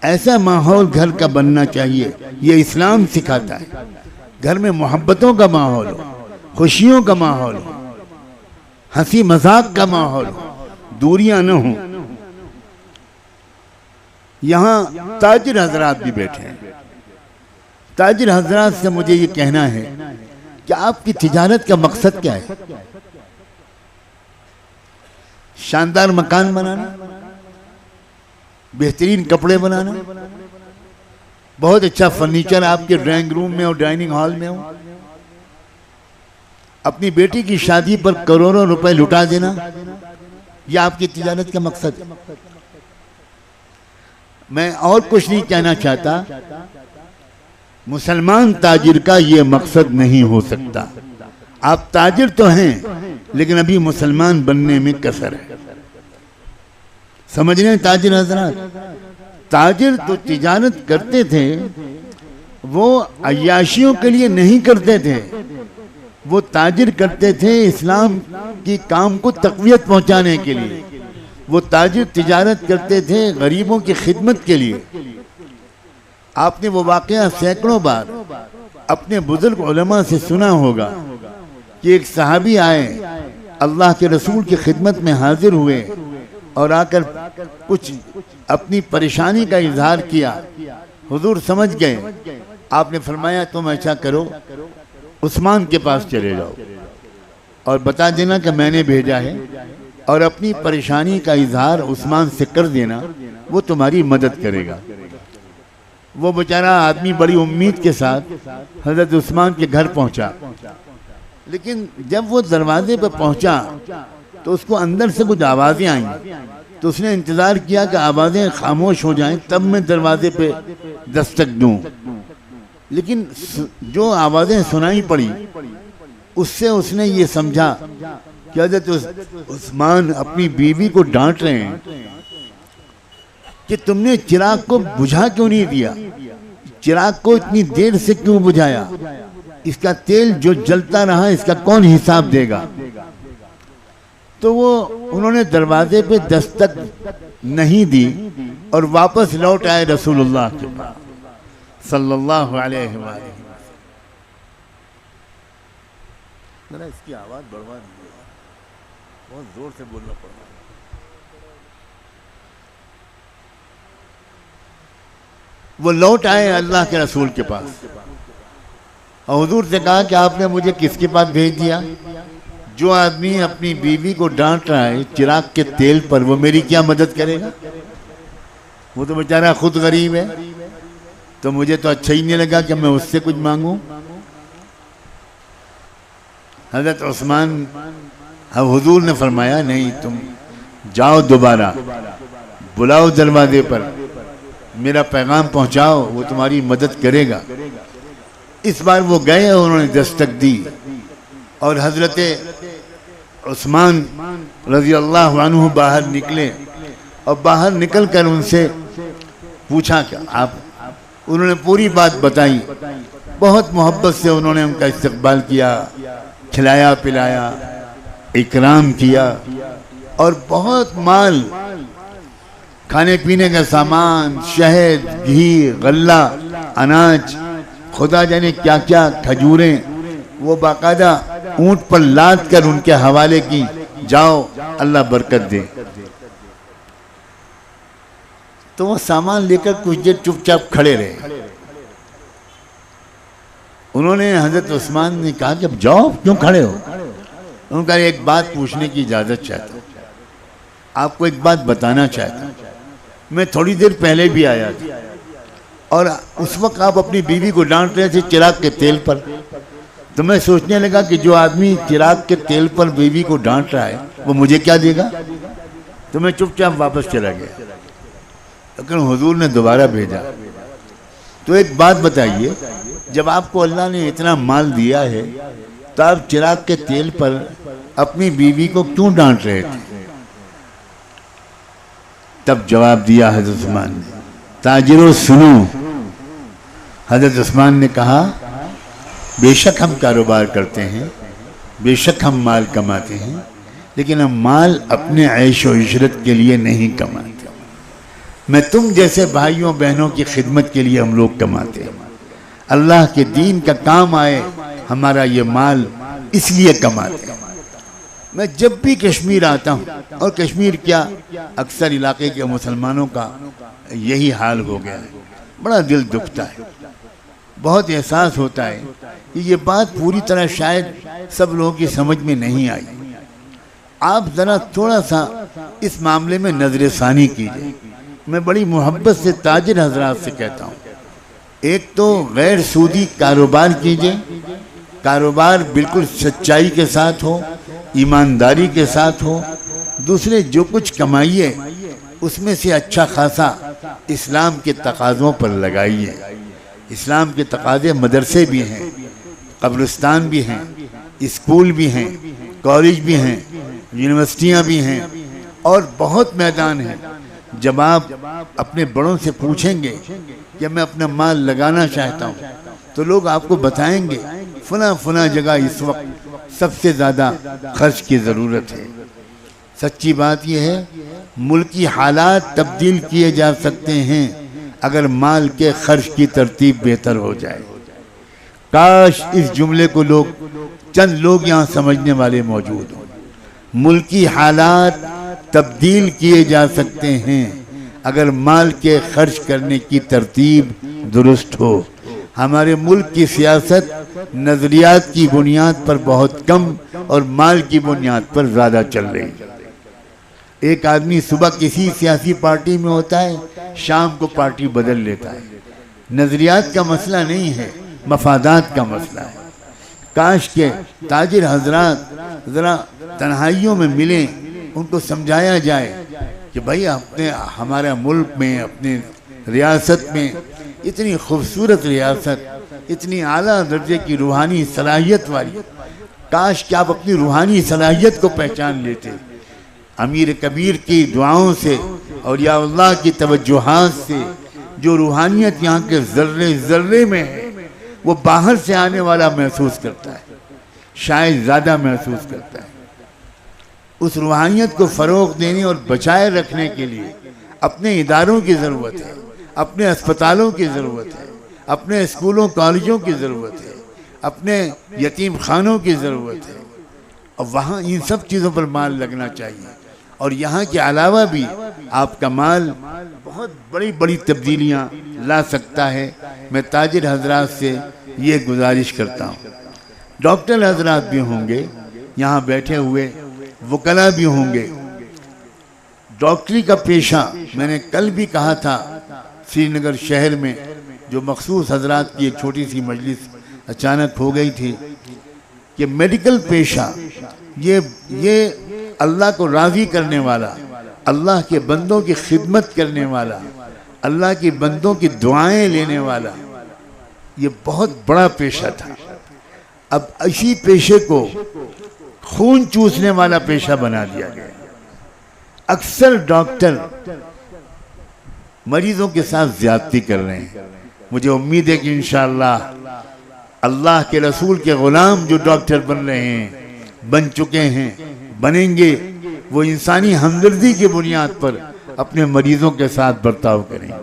ऐसा माहौल घर का बनना चाहिए। ये इस्लाम सिखाता है। घर में मोहब्बतों का माहौल हो, खुशियों का माहौल हो, हंसी मजाक का माहौल हो, दूरियां न हो। यहाँ ताजिर हजरात भी बैठे हैं। ताजिर हजरात से मुझे ये कहना है कि आपकी तिजारत का मकसद क्या है? शानदार मकान बनाना, बेहतरीन कपड़े बनाना, बहुत अच्छा फर्नीचर आपके ड्राइंग रूम में और डाइनिंग हॉल में हो, अपनी बेटी की शादी पर करोड़ों रुपए लुटा देना, यह आपकी तिजारत का मकसद है। मैं और कुछ नहीं कहना चाहता। मुसलमान ताजिर का ये मकसद नहीं हो सकता। आप ताजिर तो हैं लेकिन अभी मुसलमान बनने में कसर है। समझ रहे हैं ताजिर हजरात? ताजिर तो तिजारत करते थे, वो अय्याशियों के लिए नहीं करते थे, वो ताजिर करते थे इस्लाम की काम को तक़वियत पहुंचाने के लिए। वो ताजिर तिजारत करते थे गरीबों की खिदमत के लिए। आपने वो वाक़या सैकड़ों बार अपने बुजुर्ग उलमा से सुना होगा कि एक सहाबी आए, अल्लाह के रसूल की खिदमत में हाजिर हुए और आकर कुछ अपनी परेशानी का इजहार किया। हुजूर समझ गए। आपने फरमाया तुम ऐसा करो, उस्मान के पास चले जाओ और बता देना कि मैंने भेजा है, और अपनी परेशानी का इजहार उस्मान से कर देना, वो तुम्हारी मदद करेगा। वो बेचारा आदमी बड़ी उम्मीद के साथ हजरत उस्मान के घर पहुंचा, लेकिन जब वो दरवाजे पर पहुंचा तो उसको अंदर से कुछ आवाज़ें आईं। तो उसने इंतज़ार किया कि आवाज़ें खामोश हो जाएं तब मैं दरवाजे पे दस्तक दूं, लेकिन जो आवाज़ें सुनाई पड़ी उससे उसने ये समझा कि हज़रत उस्मान अपनी बीवी को डांट रहे हैं कि तुमने चिराग को बुझा क्यों नहीं दिया, चिराग को इतनी देर से क्यों बुझाया, इसका तेल जो जलता रहा इसका कौन हिसाब देगा। तो वो उन्होंने दरवाजे पे दस्तक नहीं दी और वापस लौट आए रसूलुल्लाह के पास सल्लल्लाहु अलैहि वसल्लम। जरा इसकी आवाज़ बढ़वा दीजिए, बहुत जोर से बोलना पड़ रहा है। वो लौट आए अल्लाह के रसूल के पास और हुजूर से कहा कि आपने मुझे किसके पास भेज दिया। जो आदमी अपनी बीवी को डांट रहा है चिराग के तेल पर, वो मेरी क्या मदद करेगा। वो तो बेचारा खुद गरीब है, तो मुझे तो अच्छा ही नहीं लगा कि मैं उससे कुछ मांगूं। हजरत उस्मान, हुजूर ने फरमाया नहीं, तुम जाओ दोबारा बुलाओ दरवाजे पर, मेरा पैगाम पहुंचाओ, वो तुम्हारी मदद करेगा। इस बार वो गए और उन्होंने दस्तक दी और हजरत उस्मान रज़ी अल्लाह अन्हु बाहर निकले और बाहर निकल कर उनसे पूछा क्या आप। उन्होंने पूरी बात बताई, बहुत मोहब्बत से उन्होंने उनका इस्तकबाल किया, खिलाया पिलाया, इकराम किया और बहुत माल, खाने पीने का सामान, शहद, घी, गल्ला, अनाज, खुदा जाने क्या क्या, खजूरें, वो बाकायदा ऊंट पर लाद कर उनके हवाले की, जाओ अल्लाह बरकत दे। तो वो सामान लेकर कुछ देर चुपचाप खड़े रहे। उन्होंने हजरत उस्मान ने कहा कि अब जाओ, क्यों खड़े हो। उनका एक बात पूछने की इजाज़त चाहता हूँ, आपको एक बात बताना चाहता हूँ। मैं थोड़ी देर पहले भी आया था और उस वक्त आप अपनी बीवी को डांट रहे थे चिराग के तेल पर। तो मैं सोचने लगा कि जो आदमी चिराग के तेल पर बीवी को डांट रहा है वो मुझे क्या देगा। तो मैं चुपचाप वापस चला गया, लेकिन हुजूर ने दोबारा भेजा। तो एक बात बताइए, जब आपको अल्लाह ने इतना माल दिया है तो आप चिराग के तेल पर अपनी बीवी को क्यों डांट रहे थे। तब जवाब दिया हजरत उस्मान ने, ताजिरों सुनो। हजरत उस्मान ने कहा, बेशक हम कारोबार करते हैं, बेशक हम माल कमाते हैं, लेकिन हम माल अपने ऐश और इशरत के लिए नहीं कमाते। मैं तुम जैसे भाइयों बहनों की खिदमत के लिए हम लोग कमाते हैं। अल्लाह के दीन का काम आए हमारा ये माल, इसलिए कमाते हैं। मैं जब भी कश्मीर आता हूँ, और कश्मीर क्या अक्सर इलाके के मुसलमानों का यही हाल हो गया है, बड़ा दिल दुखता है, बहुत एहसास होता है कि ये बात पूरी तरह शायद सब लोगों की समझ में नहीं आई। आप ज़रा थोड़ा सा इस मामले में नज़र-ए-सानी कीजिए। मैं बड़ी मोहब्बत से ताजिर हजरात से कहता हूँ, एक तो गैर सूदी कारोबार कीजिए, कारोबार बिल्कुल सच्चाई के साथ हो, ईमानदारी के साथ हो। दूसरे जो कुछ कमाइए उसमें से अच्छा खासा इस्लाम के तकाज़ों पर लगाइए। इस्लाम के तकाज़े मदरसे भी हैं, कब्रिस्तान भी हैं, स्कूल भी हैं, कॉलेज भी हैं, यूनिवर्सिटियाँ भी हैं और बहुत मैदान हैं। जब आप अपने बड़ों से पूछेंगे कि मैं अपना माल लगाना चाहता हूँ, तो लोग आपको बताएंगे फला जगह इस वक्त सबसे ज़्यादा खर्च की ज़रूरत है। सच्ची बात यह है, मुल्की हालात तब्दील किए जा सकते हैं अगर माल के खर्च की तरतीब बेहतर हो जाए। काश इस जुमले को चंद लोग यहाँ समझने वाले मौजूद हों। मुल्की हालात तब्दील किए जा सकते हैं अगर माल के खर्च करने की तरतीब दुरुस्त हो। हमारे मुल्क की सियासत नज़रियात की बुनियाद पर बहुत कम और माल की बुनियाद पर ज़्यादा चल रही है। एक आदमी सुबह किसी सियासी पार्टी में होता है, शाम को पार्टी बदल लेता है। नज़रियात का मसला नहीं है, मफादात का मसला है। काश के ताजिर हजरात ज़रा तन्हाइयों में मिलें, उनको समझाया जाए कि भाई अपने हमारा मुल्क में, अपने रियासत में, इतनी खूबसूरत रियासत, इतनी आला दर्जे की रूहानी सलाहियत वाली, काश कि आप अपनी रूहानी सलाहियत को पहचान लेते। अमीर कबीर की दुआओं से और या अल्लाह की तवज्जुहात से जो रूहानियत यहाँ के ज़र्रे ज़र्रे में है, वो बाहर से आने वाला महसूस करता है, शायद ज़्यादा महसूस करता है। उस रूहानियत को फ़रोग़ देने और बचाए रखने के लिए अपने इदारों की ज़रूरत है, अपने अस्पतालों की ज़रूरत है, अपने स्कूलों कॉलेजों की ज़रूरत है, अपने यतीम खानों की ज़रूरत है। और वहाँ इन सब चीज़ों पर माल लगना चाहिए। और यहाँ के अलावा भी आपका माल बहुत बड़ी बड़ी तब्दीलियाँ ला सकता है। मैं ताजिर हजरात से ये गुजारिश करता हूँ, डॉक्टर हजरात भी होंगे यहाँ बैठे हुए, वकला भी होंगे। डॉक्टरी का पेशा, मैंने कल भी कहा था, श्रीनगर शहर में जो मखसूस हजरात की एक छोटी सी मजलिस अचानक हो गई थी कि मेडिकल पेशा ये अल्लाह को राज़ी करने वाला, अल्लाह के बंदों की खिदमत करने वाला, अल्लाह के बंदों की दुआएं लेने वाला, ये बहुत बड़ा पेशा था। अब इसी पेशे को खून चूसने वाला पेशा बना दिया गया। अक्सर डॉक्टर मरीजों के साथ ज्यादती कर रहे हैं। मुझे उम्मीद है कि इंशाअल्लाह अल्लाह के रसूल के गुलाम जो डॉक्टर बन रहे हैं, बन चुके हैं, बनेंगे, वो इंसानी हमदर्दी की बुनियाद पर अपने मरीजों के साथ बर्ताव करेंगे।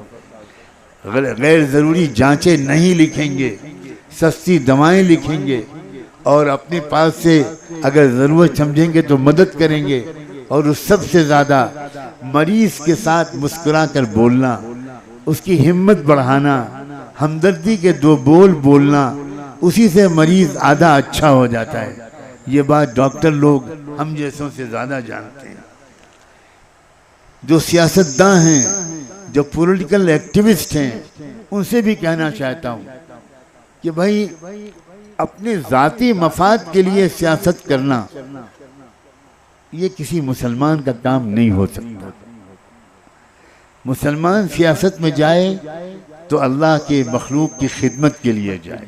गैर ज़रूरी जांचें नहीं लिखेंगे, सस्ती दवाएं लिखेंगे और अपने पास से अगर ज़रूरत समझेंगे तो मदद करेंगे। और उस सबसे ज़्यादा मरीज़ के साथ मुस्कुरा कर बोलना, उसकी हिम्मत बढ़ाना, हमदर्दी के दो बोल बोलना, उसी से मरीज़ आधा अच्छा हो जाता है। ये बात डॉक्टर लोग हम जैसों से ज़्यादा जानते हैं। जो सियासतदां हैं, जो पॉलिटिकल एक्टिविस्ट हैं, उनसे भी कहना चाहता हूँ कि भाई अपने ज़ाती मफाद के लिए सियासत करना ये किसी मुसलमान का काम नहीं हो सकता। मुसलमान सियासत में जाए तो अल्लाह के मखलूक की खिदमत के लिए जाए।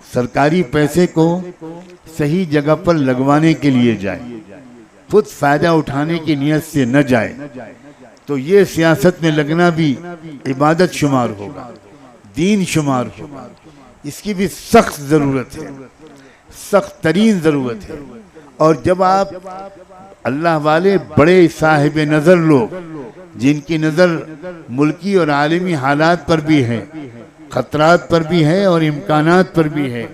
सरकारी पैसे को सही जगह पर लगवाने के लिए जाए, खुद फायदा उठाने की नियत से न जाए। तो ये सियासत में लगना भी इबादत शुमार होगा, दीन शुमार होगा। इसकी भी सख्त ज़रूरत है, सख्त तरीन ज़रूरत है। और जब आप अल्लाह वाले बड़े साहिब नज़र लोग, जिनकी नज़र मुल्की और आलमी हालात पर भी है, ख़तरात पर भी है और इम्कानात पर भी है,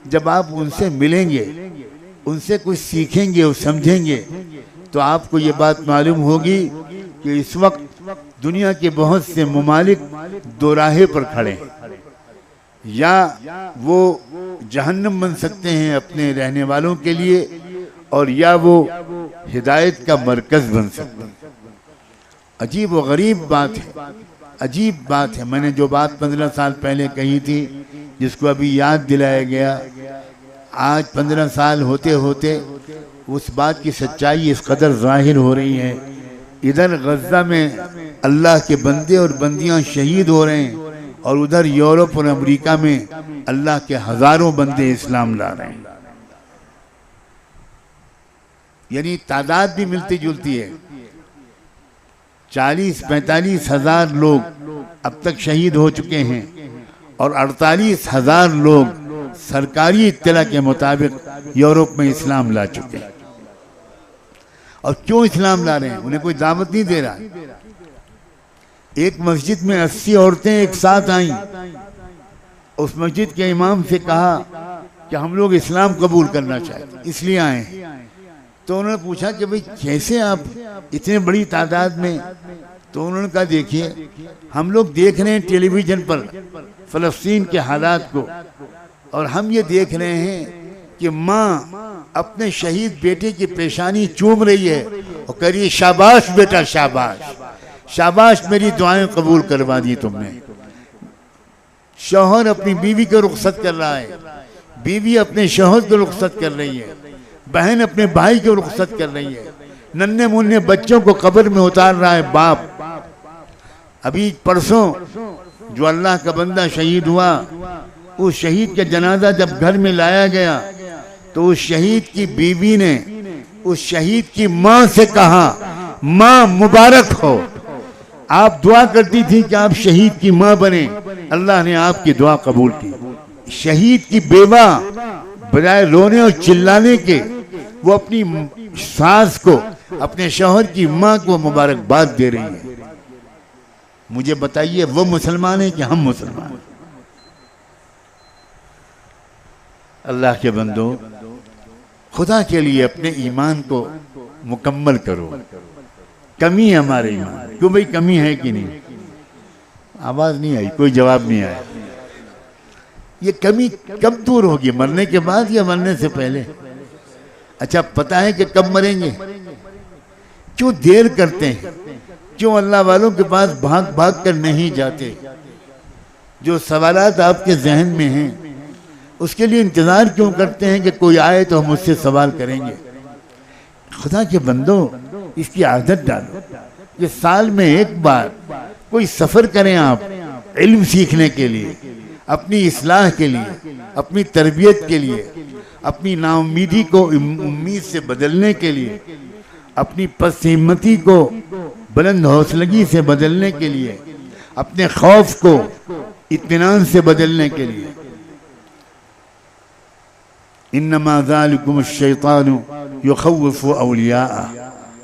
जब आप उनसे मिलेंगे, उनसे कुछ सीखेंगे और समझेंगे, तो आपको ये बात मालूम होगी कि इस वक्त दुनिया के बहुत से ममालिक दो राहे पर खड़े हैं। या वो जहन्नम बन सकते हैं अपने रहने वालों के लिए, और या वो हिदायत का मरकज़ बन सकते हैं। अजीब व गरीब बात है, अजीब बात है। मैंने जो बात 15 साल पहले कही थी, जिसको अभी याद दिलाया गया, आज 15 साल होते होते उस बात की सच्चाई इस कदर ज़ाहिर हो रही है। इधर गज़ा में अल्लाह के बंदे और बंदियां शहीद हो रहे हैं, और उधर यूरोप और अमेरिका में अल्लाह के हज़ारों बंदे इस्लाम ला रहे हैं। यानी तादाद भी मिलती जुलती है। 40-45 हजार लोग अब तक शहीद हो चुके हैं और 48,000 लोग सरकारी इत्तला के मुताबिक यूरोप में इस्लाम ला चुके हैं। और क्यों इस्लाम ला रहे हैं? उन्हें कोई दावत नहीं दे रहा। एक मस्जिद में 80 औरतें एक साथ आईं, उस मस्जिद के इमाम से कहा कि हम लोग इस्लाम कबूल करना चाहते हैं, इसलिए आए हैं। तो उन्होंने पूछा कि भाई कैसे आप इतने बड़ी तादाद में? तो उन्होंने कहा देखिए, हम लोग देख रहे हैं टेलीविज़न पर फ़लस्तीन के हालात को, और हम ये देख रहे हैं कि माँ अपने शहीद बेटे की पेशानी चूम रही है और कह रही है शाबाश बेटा शाबाश, शाबाश मेरी दुआएं कबूल करवा दी तुमने। शौहर अपनी बीवी को रुखसत कर रहा है, बीवी अपने शौहर को रुखसत कर रही है, बहन अपने भाई को रुखसत कर रही है, नन्हे मुन्ने बच्चों को कब्र में उतार रहा है बाप। अभी परसों जो अल्लाह का बंदा शहीद हुआ, उस शहीद का जनाजा जब घर में लाया गया तो उस शहीद की बीवी ने उस शहीद की माँ से कहा, माँ मुबारक हो, आप दुआ करती थी कि आप शहीद की माँ बने, अल्लाह ने आपकी दुआ कबूल की। शहीद की बेवा बजाय रोने और चिल्लाने के वो अपनी सास को, अपने शौहर की माँ को मुबारकबाद दे रही है। मुझे बताइए वो मुसलमान है कि हम मुसलमान? अल्लाह के बंदो, खुदा के लिए अपने ईमान को मुकम्मल करो। कमी है हमारे ईमान, क्यों भाई कमी है कि नहीं? आवाज नहीं आई, कोई जवाब नहीं आया। ये कमी कब दूर होगी, मरने के बाद या मरने से पहले? अच्छा पता है कि कब मरेंगे? क्यों देर करते हैं? क्यों अल्लाह वालों के पास भाग भाग कर नहीं जाते? जो सवालात आपके जहन में हैं उसके लिए इंतजार क्यों करते हैं कि कोई आए तो हम उससे सवाल करेंगे? खुदा के बंदो, इसकी आदत डालो। ये साल में एक बार कोई सफर करें आप इल्म सीखने के लिए, अपनी इस्लाह के लिए, अपनी तरबियत के लिए, अपनी नाउम्मीदी को उम्मीद से बदलने के लिए, अपनी पसहिम्मती को बुलंद हौसलगी से बदलने के लिए, अपने खौफ को इत्मीनान से बदलने के लिए। इन्नमा ज़ालिकुम अश-शैतानु युख़व्विफ़ु औलियाअ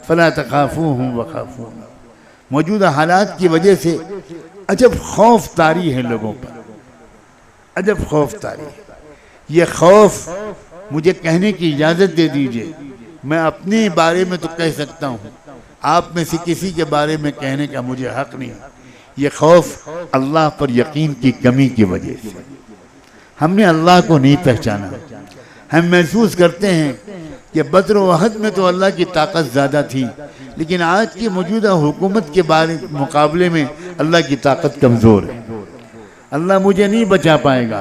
फला तख़ाफ़ूहुम वख़ाफ़ून। मौजूदा हालात की वजह से अजब खौफ तारी है लोगों पर, अजब खौफ तारी है। ये खौफ मुझे कहने की इजाज़त दे दीजिए, मैं अपने बारे में तो कह सकता हूँ, आप में से किसी के बारे में कहने का मुझे हक नहीं। ये खौफ अल्लाह पर यकीन की कमी की वजह से, हमने अल्लाह को नहीं पहचाना। हम महसूस करते हैं कि बद्र व उहद में तो अल्लाह की ताकत ज़्यादा थी, लेकिन आज की मौजूदा हुकूमत के मुकाबले में अल्लाह की ताकत कमज़ोर है। अल्लाह मुझे नहीं बचा पाएगा,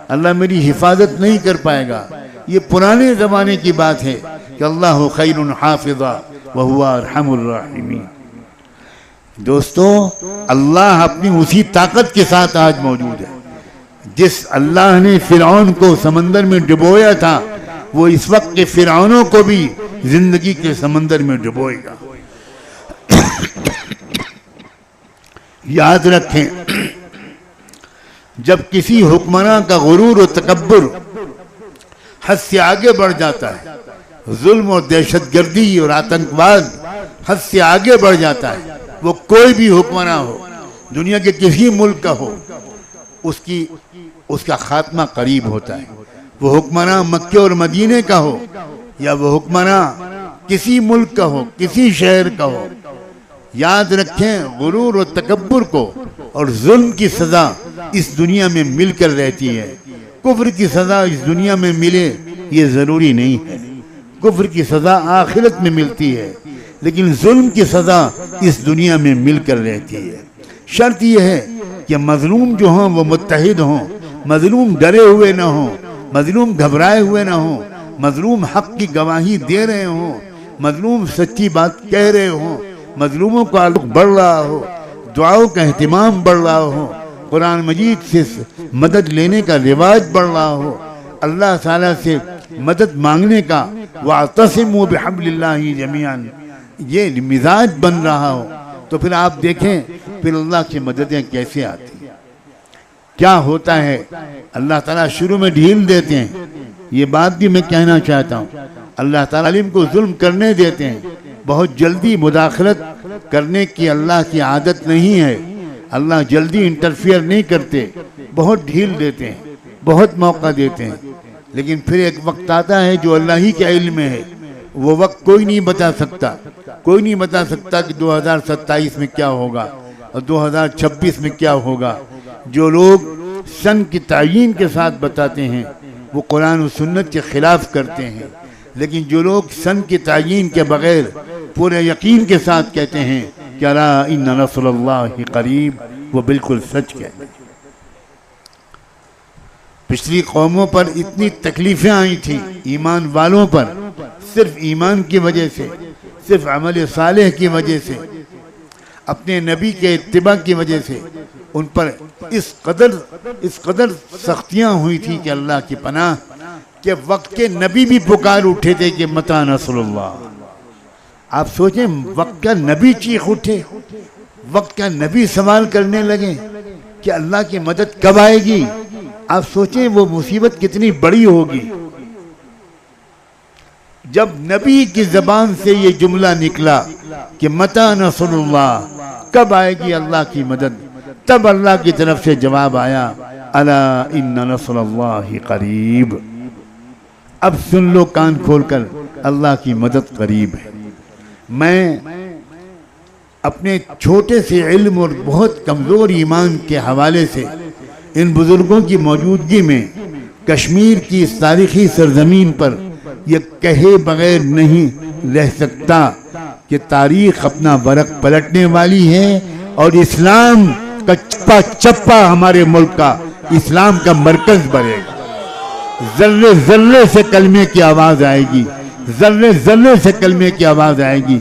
अल्लाह मेरी हिफाजत नहीं कर पाएगा। ये पुराने ज़माने की बात है कि अल्लाह खैरुन हाफ़िज़ा व हुवा अरहमुर राहिमीन। दोस्तों, अल्लाह अपनी उसी ताकत के साथ आज मौजूद है। जिस अल्लाह ने फिरौन को समंदर में डुबोया था, वो इस वक्त के फिरौनों को भी जिंदगी के समंदर में डुबोएगा। याद रखें, जब किसी हुक्मरान का गुरूर और तकब्बुर हद से आगे बढ़ जाता है, जुल्म और दहशतगर्दी और आतंकवाद हद से आगे बढ़ जाता है, वो कोई भी हुक्मरान हो, दुनिया के किसी मुल्क का हो, उसका खात्मा करीब होता है। वो हुक्मरान मक्के और मदीने का हो या वो हुक्मरान किसी मुल्क का हो, किसी शहर का हो, याद रखें गुरूर और तकब्बुर को और जुल्म की सजा इस दुनिया में मिलकर रहती है। कुफ्र की सजा इस दुनिया में मिले ये ज़रूरी नहीं है। कुफ्र की सजा आखिरत में मिलती है, लेकिन जुल्म की सजा इस दुनिया में मिलकर रहती है। शर्त यह है कि मजलूम जो हों वो मुत्तहिद हों, मजलूम डरे हुए ना हों, मजलूम घबराए हुए ना हों, मजलूम हक की गवाही दे रहे हों, मजलूम सच्ची बात कह रहे हों, मजलूमों का ताल्लुक बढ़ रहा हो, दुआओं का एहतिमाम बढ़ रहा हो, कुरान मजीद से मदद लेने का रिवाज बढ़ रहा हो, अल्लाह ताला से मदद मांगने का वातसिमू बिहब्लिल्लाहि जमीअन, ये मिजाज बन रहा हो तो फिर आप देखें फिर अल्लाह की मददें कैसे आती हैं। क्या होता है, अल्लाह ताला शुरू में ढील देते हैं। ये बात भी मैं कहना चाहता हूँ, अल्लाह ताला अलीम को जुल्म करने देते हैं। बहुत जल्दी मुदाखलत करने की अल्लाह की आदत नहीं है। अल्लाह जल्दी इंटरफियर नहीं करते, बहुत ढील देते हैं, बहुत मौका देते हैं। लेकिन फिर एक वक्त आता है जो अल्लाह ही के इल्म में है, वो वक्त कोई नहीं बता सकता। कोई नहीं बता सकता कि 2027 में क्या होगा और 2026 में क्या होगा। जो लोग सन की तयीन के साथ बताते हैं वो कुरान और सुन्नत के खिलाफ करते हैं। लेकिन जो लोग सन की तयीन के बगैर पूरे यकीन के साथ कहते हैं कि अला इन्ना नस्रुल्लाहि करीब, वो बिल्कुल सच कहते हैं। पिछली कौमों पर इतनी तकलीफें आई थी ईमान वालों पर, सिर्फ ईमान की वजह से, सिर्फ अमल सालेह की वजह से, अपने नबी के इत्तिबा की वजह से उन पर इस कदर सख्तियां हुई थी कि अल्लाह की पनाह के वक्त के नबी भी पुकार उठे थे कि मता नसरुल्लाह। आप सोचें, वक्त का नबी चीख उठे, वक्त का नबी सवाल करने लगे कि अल्लाह की मदद कब आएगी। आप सोचें वो मुसीबत कितनी बड़ी होगी। जब नबी की जबान से ये जुमला निकला कि मता नसरुल्लाह, कब आएगी अल्लाह की मदद, तब अल्लाह की तरफ से जवाब आया अला इन्ना नसरुल्लाहि करीब। अब सुन लो कान खोलकर, अल्लाह की मदद करीब है। मैं अपने छोटे से इल्म और बहुत कमज़ोर ईमान के हवाले से इन बुजुर्गों की मौजूदगी में कश्मीर की इस तारीखी सरजमीन पर यह कहे बगैर नहीं रह सकता कि तारीख अपना वरक पलटने वाली है और इस्लाम का चप्पा चप्पा हमारे मुल्क का इस्लाम का मरकज बनेगा। जर्रे जर्रे से कलमे की आवाज़ आएगी, जर्रे जर्रे से कलमे की आवाज़ आएगी।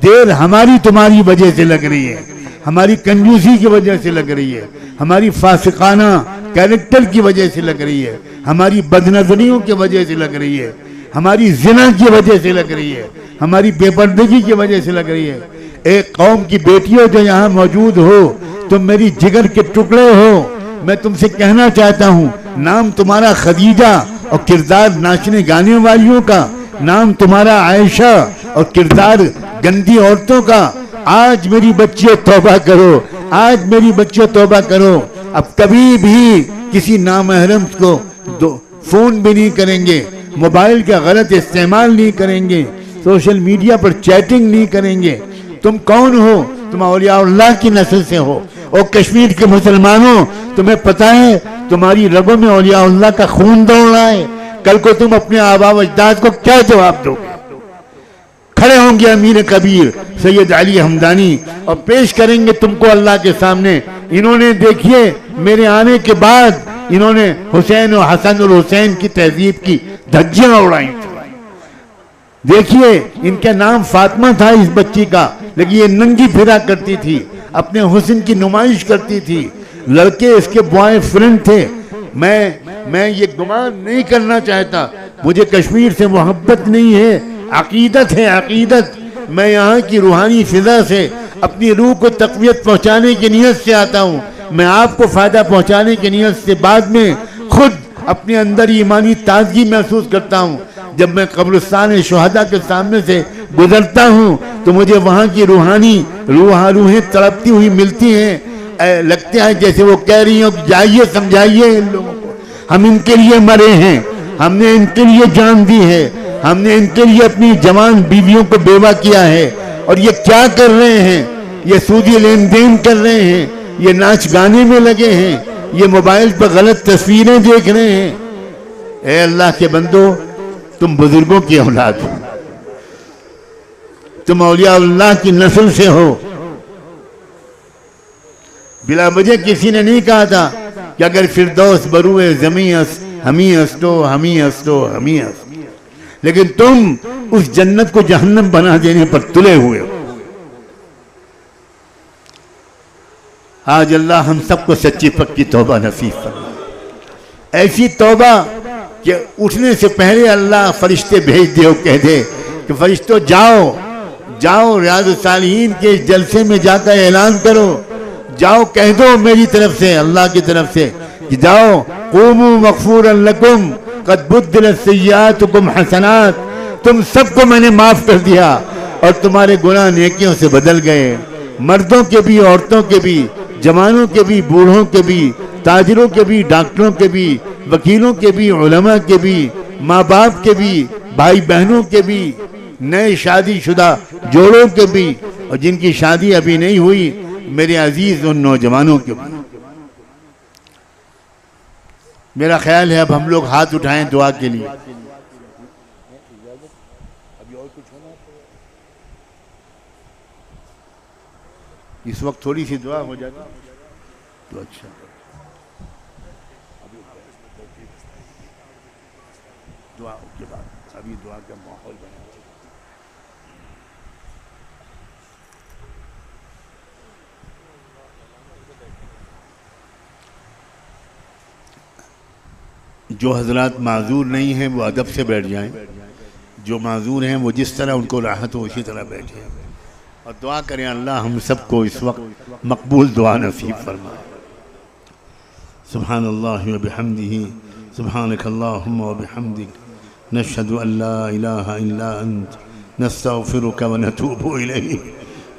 देर हमारी तुम्हारी वजह से लग रही है, हमारी कंजूसी की वजह से लग रही है, हमारी फासिकाना कैरेक्टर की वजह से लग रही है, हमारी बदनजरियों की वजह से लग रही है, हमारी जिना की वजह से लग रही है, हमारी बेपर्दगी की वजह से लग रही है। एक कौम की बेटियों जो यहाँ मौजूद हो, तुम मेरी जिगर के टुकड़े हो, मैं तुमसे कहना चाहता हूँ, नाम तुम्हारा खदीजा और किरदार नाचने गाने वालियों का, नाम तुम्हारा आयशा और किरदार गंदी औरतों का। आज मेरी बच्चियों तौबा करो, आज मेरी बच्चियों तौबा करो। अब कभी भी किसी नामहरम को फोन भी नहीं करेंगे, मोबाइल का गलत इस्तेमाल नहीं करेंगे, सोशल मीडिया पर चैटिंग नहीं करेंगे। तुम कौन हो? तुम औलिया की नस्ल से हो। और कश्मीर के मुसलमानों, तुम्हें पता है तुम्हारी रगों में औलिया का खून दौड़ रहा है। कल को तुम अपने आबा अजदाद को क्या जवाब दोगे? खड़े होंगे अमीर कबीर सैयद अली हमदानी और पेश करेंगे तुमको अल्लाह के सामने। इन्होंने देखिए मेरे आने के बाद इन्होंने हुसैन और हसन और हुसैन की तहजीब की धज्जियां उड़ाई। देखिए इनका नाम फातिमा था इस बच्ची का, लेकिन ये नंगी फिरा करती थी, अपने हुस्न की नुमाइश करती थी। लड़के इसके बॉयफ्रेंड थे। मैं ये गुमान नहीं करना चाहता, मुझे कश्मीर से मोहब्बत नहीं है, अकीदत है अकीदत। मैं यहाँ की रूहानी फिजा से अपनी रूह को तक़वियत पहुँचाने की नीयत से आता हूँ। मैं आपको फ़ायदा पहुँचाने की नीयत से बाद में खुद अपने अंदर ईमानी ताजगी महसूस करता हूँ। जब मैं कब्रिस्तान शुहदा के सामने से गुजरता हूँ तो मुझे वहाँ की रूहानी रूहें तड़पती हुई मिलती हैं। लगता है जैसे वो कह रही हो जाइए समझाइए इन लोगों को, हम इनके लिए मरे हैं, हमने इनके लिए जान दी है, हमने इनके लिए अपनी जवान बीवियों को बेवा किया है। और ये क्या कर रहे हैं? ये सूदी लेन देन कर रहे हैं, ये नाच गाने में लगे हैं, ये मोबाइल पर गलत तस्वीरें देख रहे हैं। ए अल्लाह के बंदो, तुम बुजुर्गों की औलाद हो, तुम औलिया अल्लाह की नस्ल से हो। बिला वजह किसी ने नहीं कहा था कि अगर फिरदौस बरूए जमी हमी हस्तो हमी हस्तो हमी हस्त, लेकिन तुम उस जन्नत को जहन्नम बना देने पर तुले हुए हो। आज अल्लाह हम सबको सच्ची पक्की तौबा नसीब फरमाए। ऐसी तौबा कि उठने से पहले अल्लाह फरिश्ते भेज दे और कह दे कि फरिश्तों जाओ जाओ रियाज़-उस-सालिहीन के जलसे में जाकर ऐलान करो, जाओ कह दो मेरी तरफ से, अल्लाह की तरफ से कि जाओ क़ूमू मग़फ़ूरन लकुम क़द बुद्दिलत सय्यातुकुम हसनात, तुम सबको मैंने माफ़ कर दिया और तुम्हारे गुनाह नेकियों से बदल गए। मर्दों के भी, औरतों के भी, जवानों के भी, बूढ़ों के भी, ताजिरों के भी, डॉक्टरों के भी, वकीलों के भी, उलमा के भी, माँ बाप के भी, भाई बहनों के भी, नए शादीशुदा जोड़ों के भी, और जिनकी शादी अभी नहीं हुई मेरे अजीज उन नौजवानों के भी। मेरा ख्याल है अब हम लोग हाथ उठाएं दुआ के लिए। इस वक्त थोड़ी सी दुआ हो जाती तो अच्छा। दुआ के बाद अभी दुआ का माहौल बना। जो हजरात माजूर नहीं हैं वो अदब से बैठ जाएं, जो माजूर हैं वो जिस तरह उनको राहत हो उसी तरह बैठे और दुआ करें अल्लाह हम सबको इस वक्त मकबूल दुआ नसीब फरमाए। सुब्हानल्लाहि व बिहम्दिही सुब्हानक अल्लाहुम्मा व बिहम्दिक नशहदु अल्ला इलाहा इल्ला अंत नस्तगफिरुका व नतूबु इलैक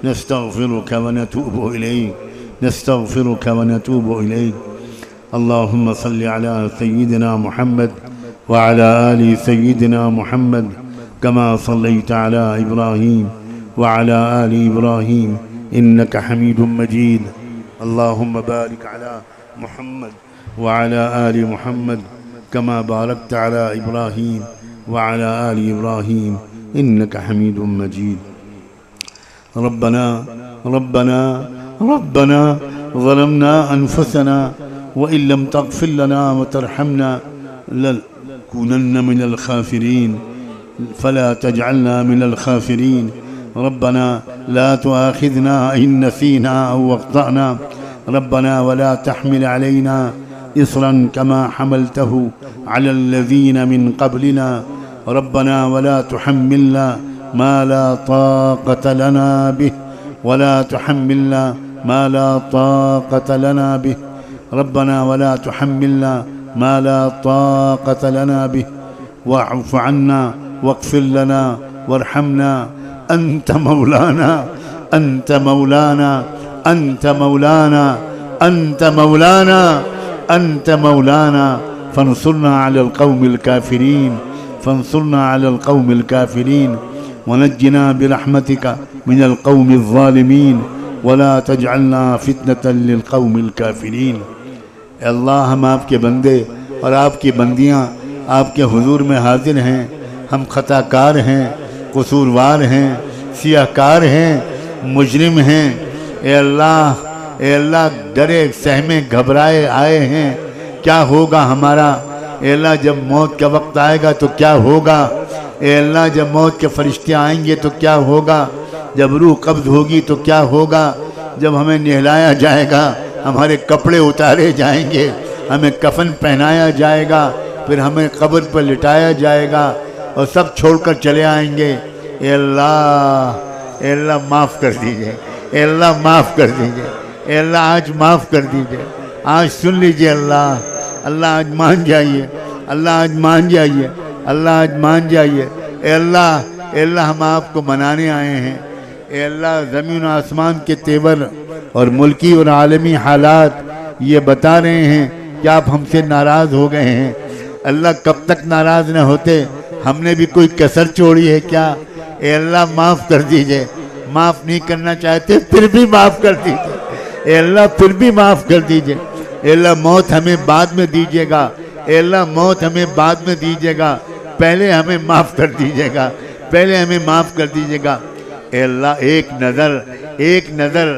नस्तगफिरुका व नतूबु इलैक नस्तगफिरुका व नतूबु इलैक। अल्लाहुम्मा सल्लि अला सय्यिदिना मुहम्मद व अला आलि सय्यिदिना मुहम्मद कमा सल्लैता अला इब्राहीम व अला आलि इब्राहीम इन्नका हमीदुम मजीद। अल्लाहुम्मा बारिक अला मुहम्मद व अला आलि मुहम्मद कमा बारकता अला इब्राहीम व अला आलि इब्राहीम इन्नका हमीदुम मजीद। रब्बना रब्बना रब्बना ज़लमना अनफुसना व इल्लम तग़फ़िर लना व तरहमना लनकूनन्न मिनल ख़ासिरीन फ़ला तजअलना मिनल ख़ासिरीन। रब्बना ला तुआख़िज़ना इन नसीना औ अख़्तअना रब्बना वला तहमिल अलैना इसरन कमा हमलतहु अलल लज़ीना मिन क़ब्लिना रब्बना वला तुहम्मिलना मा ला ताक़त लना बिह वला तुहम्मिलना मा ला ताक़त लना बिह रब्बना वला तुहम्मिलना मा ला ताक़त लना बिह वअफ़ु अन्ना वग़फ़िर लना वरहमना अंत मौलाना अंत मौलाना अंत मौलाना अंत मौलाना अंत मौलाना फंसुरना अलल क़ौमिल काफ़िरीन फंसुरना अलल क़ौमिल काफ़िरीन वनज्जिना बिरहमतिका मिनल क़ौमिज़ ज़ालिमीन वला तजअलना फ़ितनतल लिल क़ौमिल काफ़िरीन। अल्लाह हम आपके बंदे और आपकी बंदियाँ आपके हुजूर में हाजिर हैं। हम खताकार हैं, कसूरवार हैं, सियाहकार हैं, मुजरिम हैं। ए अल्लाह डरे सहमे घबराए आए हैं। क्या होगा हमारा? ए अल्लाह जब मौत का वक्त आएगा तो क्या होगा? ए अल्लाह जब मौत के फरिश्ते आएंगे तो क्या होगा? जब रूह कब्ज़ होगी तो क्या होगा? जब हमें नहलाया जाएगा, हमारे कपड़े उतारे जाएंगे, हमें कफन पहनाया जाएगा, फिर हमें कब्र पर लिटाया जाएगा और सब छोड़कर चले आएंगे। ए अल्लाह माफ़ कर दीजिए, ए अल्लाह माफ़ कर दीजिए, ए अल्लाह आज माफ़ कर दीजिए, आज सुन लीजिए अल्लाह आज मान जाइए, अल्लाह आज मान जाइए, अल्लाह आज मान जाइए। ए अल्लाह हम आपको मनाने आए हैं। ए अल्लाह ज़मीन आसमान के तेवर और मुल्की और आलमी हालात ये बता रहे हैं कि आप हमसे नाराज़ हो गए हैं। अल्लाह कब तक नाराज़ न होते? हमने भी कोई कसर छोड़ी है क्या? ए अल्लाह माफ़ कर दीजिए। माफ़ नहीं करना चाहते फिर भी माफ़ कर दीजिए। ए अल्लाह फिर भी माफ़ कर दीजिए। ए अल्लाह मौत हमें बाद में दीजिएगा। ए अल्लाह मौत हमें बाद में दीजिएगा, पहले हमें माफ़ कर दीजिएगा, पहले हमें माफ़ कर दीजिएगा। ए अल्लाह एक नज़र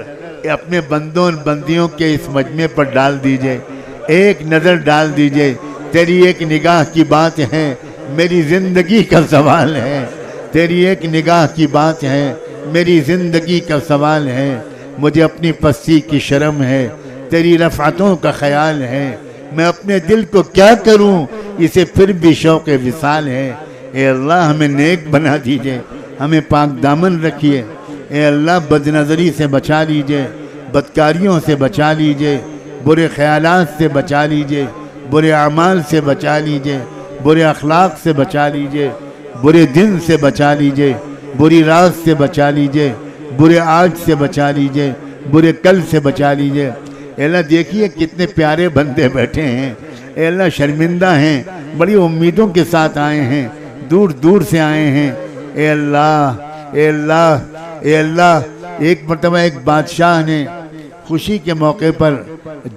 अपने बंदों और बंदियों के इस मजमे पर डाल दीजिए, एक नज़र डाल दीजिए। तेरी एक निगाह की बात है, मेरी ज़िंदगी का सवाल है। तेरी एक निगाह की बात है, मेरी ज़िंदगी का सवाल है। मुझे अपनी पस्ती की शर्म है, तेरी रफ़ातों का ख्याल है। मैं अपने दिल को क्या करूं इसे फिर भी शौक़ विसाल है। ए अल्लाह हमें नेक बना दीजिए, हमें पाक दामन रखिए। ए अल्लाह बदनज़री से बचा लीजिए, बदकारियों से बचा लीजिए, बुरे ख़यालात से बचा लीजिए, बुरे अमाल से बचा लीजिए, बुरे अखलाक से बचा लीजिए, बुरे दिन से बचा लीजिए, बुरी रात से बचा लीजिए, बुरे आज से बचा लीजिए, बुरे कल से बचा लीजिए। अल्लाह देखिए कितने प्यारे बंदे बैठे हैं, अल्लाह शर्मिंदा हैं, बड़ी उम्मीदों के साथ आए हैं, दूर दूर से आए हैं। ए अल्लाह, ए अल्लाह, ए अल्लाह। एक मरतबा एक बादशाह ने खुशी के मौके पर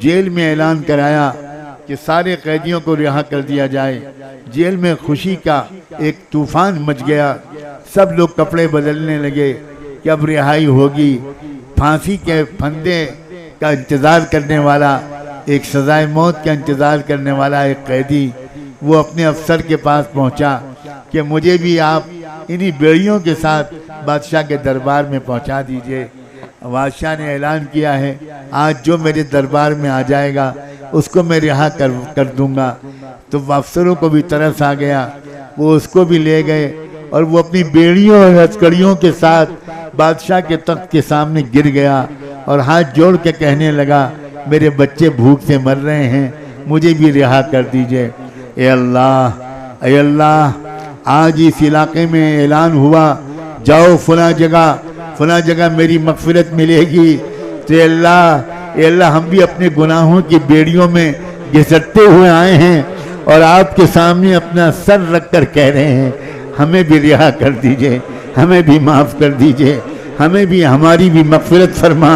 जेल में ऐलान कराया कि सारे कैदियों को रिहा कर दिया जाए। जेल में खुशी का एक तूफान मच गया, सब लोग कपड़े बदलने लगे कि अब रिहाई होगी। फांसी के फंदे का इंतज़ार करने वाला, एक सज़ाए मौत का इंतज़ार करने वाला एक कैदी, वो अपने अफसर के पास पहुंचा कि मुझे भी आप इन्हीं बेड़ियों के साथ बादशाह के दरबार में पहुंचा दीजिए। बादशाह ने ऐलान किया है, आज जो मेरे दरबार में आ जाएगा उसको मैं रिहा कर दूंगा। तो अफसरों को भी तरस आ गया, वो उसको भी ले गए और वो अपनी बेड़ियों और हथकड़ियों के साथ बादशाह के तख्त के सामने गिर गया और हाथ जोड़ के कहने लगा, मेरे बच्चे भूख से मर रहे हैं, मुझे भी रिहा कर दीजिए। ए अल्लाह, ए अल्लाह, आज इस इलाके में ऐलान हुआ, जाओ फला जगह मेरी मगफिरत मिलेगी। तो अल्लाह हम भी अपने गुनाहों की बेड़ियों में घिसटते हुए आए हैं और आपके सामने अपना सर रख कर कह रहे हैं, हमें भी रिहा कर दीजिए, हमें भी माफ़ कर दीजिए, हमें भी, हमारी भी मगफिरत फरमा।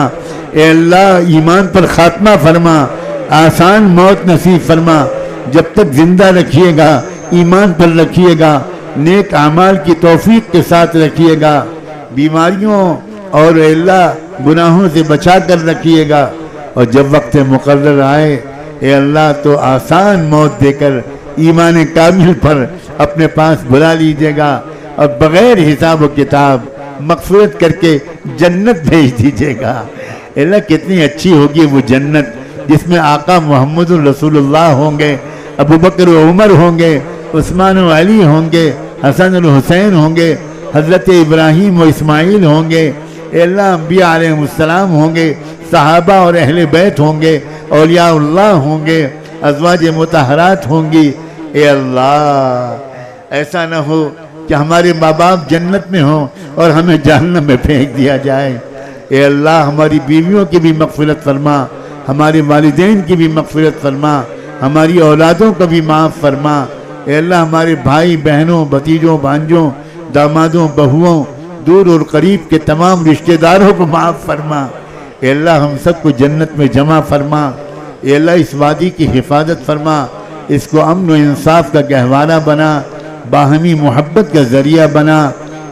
ए अल्लाह ईमान पर ख़ात्मा फरमा, आसान मौत नसीब फरमा। जब तक जिंदा रखिएगा ईमान पर रखिएगा, नेक आमाल की तौफीक के साथ रखिएगा, बीमारियों और अल्लाह गुनाहों से बचा कर रखिएगा। और जब वक्त मुकर्रर आए ए अल्लाह तो आसान मौत देकर ईमान कामिल पर अपने पास बुला लीजिएगा और बग़ैर हिसाब व किताब मग़फ़िरत करके जन्नत भेज दीजिएगा। अल्लाह कितनी अच्छी होगी वो जन्नत जिसमें आका मोहम्मद रसूलुल्लाह होंगे, अबू बकर व उमर होंगे, उस्मान व अली होंगे, हसन और हुसैन होंगे, हज़रत इब्राहीम व इस्माइल होंगे, अल्लाह अंबिया अलैहिमुस्सलाम होंगे, सहाबा और अहले बैत होंगे, औलियाउल्लाह होंगे, अज़वाज मुतहरात होंगी। ए अल्लाह ऐसा न हो कि हमारे माँ बाप जन्नत में हों और हमें जहन्नम में फेंक दिया जाए। ए अल्लाह हमारी बीवियों की भी मग़फ़िरत फरमा, हमारे वालिदैन की भी मग़फ़िरत फरमा, हमारी औलादों को भी माफ़ फरमा। ए अल्लाह हमारे भाई बहनों, भतीजों, भांजों, दामादों, बहुओं, दूर और करीब के तमाम रिश्तेदारों को माफ़ फरमा। ए अल्लाह हम सबको जन्नत में जमा फरमा। ए अल्लाह इस वादी की हिफाजत फरमा, इसको अमन व इंसाफ का गहवारा बना, बाहमी मोहब्बत का ज़रिया बना।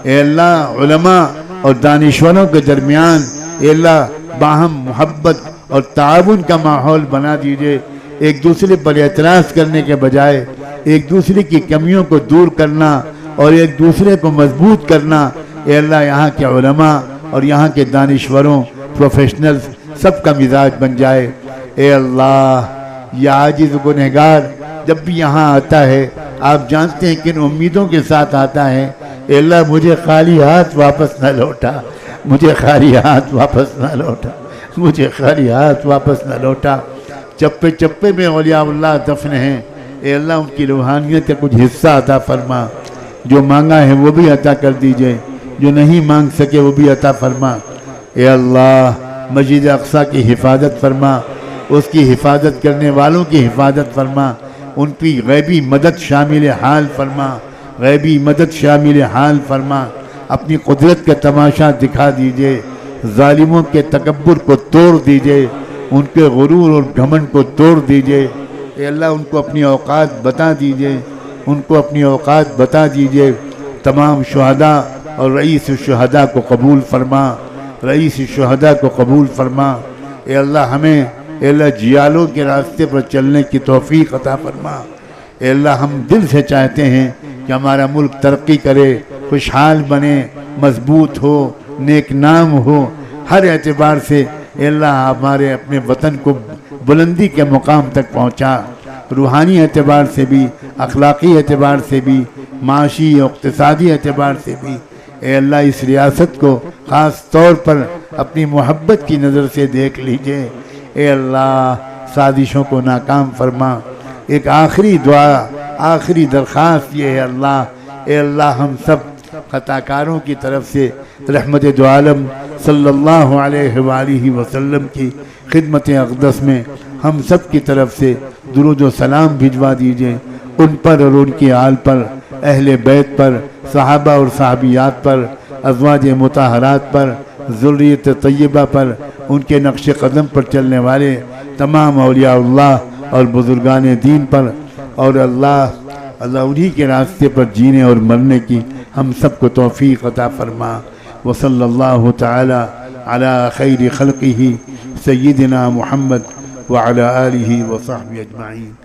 ए अल्लाह उलमा और दानिश्वरों के दरमियान ए अल्लाह बाहम मोहब्बत और ताउन का माहौल बना दीजिए। एक दूसरे पर एतराज़ करने के बजाय एक दूसरे की कमियों को दूर करना और एक दूसरे को मजबूत करना। ए अल्लाह यहाँ के उलमा और यहाँ के दानिश्वरों, प्रोफेशनल्स सबका मिजाज बन जाए। ए अल्लाह या आजिज़ गुनहगार जब भी यहाँ आता है आप जानते हैं किन उम्मीदों के साथ आता है। ए अल्लाह मुझे खाली हाथ वापस न लौटा, मुझे खाली हाथ वापस न लौटा, मुझे खाली हाथ वापस न लौटा। चप्पे चप्पे में औलियाउल्लाह दफन हैं। ए अल्लाह उनकी रूहानियत का कुछ हिस्सा अता फरमा, जो मांगा है वो भी अता कर दीजिए, जो नहीं मांग सके वो भी अता फरमा। ए अल्लाह मस्जिद अक़सा की हिफाजत फरमा, उसकी हिफाजत करने वालों की हिफाजत फरमा, उनकी गैबी मदद शामिल हाल फरमा, गैबी मदद शामिल हाल फरमा। अपनी कुदरत का तमाशा दिखा दीजिए, जालिमों के तकब्बुर को तोड़ दीजिए, उनके गुरूर और घमंड को तोड़ दीजिए। ए अल्लाह उनको अपनी औकात बता दीजिए, उनको अपनी औकात बता दीजिए। तमाम शुहदा और रईस शुहदा को कबूल फरमा, रईस शुहदा को कबूल फरमा। ए अल्लाह हमें ए अल्लाह जियालों के रास्ते पर चलने की तौफीक अता फरमा। ए अल्लाह हम दिल से चाहते हैं कि हमारा मुल्क तरक्की करे, खुशहाल बने, मजबूत हो, नेक नाम हो, हर एतबार से। ए अल्लाह हमारे अपने वतन को बुलंदी के मुकाम तक पहुँचा। रूहानी एतबार से भी, अखलाक़ी एतबार से भी, माशी इक़्तिसादी एतबार से भी ए अल्लाह इस रियासत को ख़ास तौर पर अपनी मोहब्बत की नज़र से देख लीजिए। ए अल्लाह साजिशों को नाकाम फरमा। एक आखिरी दुआ, आखिरी दरख्वास्त ये है अल्लाह, ए अल्लाह हम सब खताकारों की तरफ से रहमत दो आलम सल्लल्लाहु अलैहि वसल्लम की खिदमत अक़दस में हम सब की तरफ से दुरूद व सलाम भिजवा दीजिए उन पर और उनकी आल पर, अहले बैत पर, सहाबा और सहाबियात पर, अज़वाज मुताहरात पर, ज़ुर्रियत तय्यबा पर, उनके नक्श कदम पर चलने वाले तमाम औलियाउल्लाह और बुज़ुर्गान दीन पर, और अल्लाह उन्हीं के रास्ते पर जीने और मरने की हम सबको तौफ़ीक़ अता फरमा। व सल्लल्लाहु तआला अला खैरि खल्क़िही सय्यिदिना मुहम्मद व अला आलिही व सहबिही अजमाइन।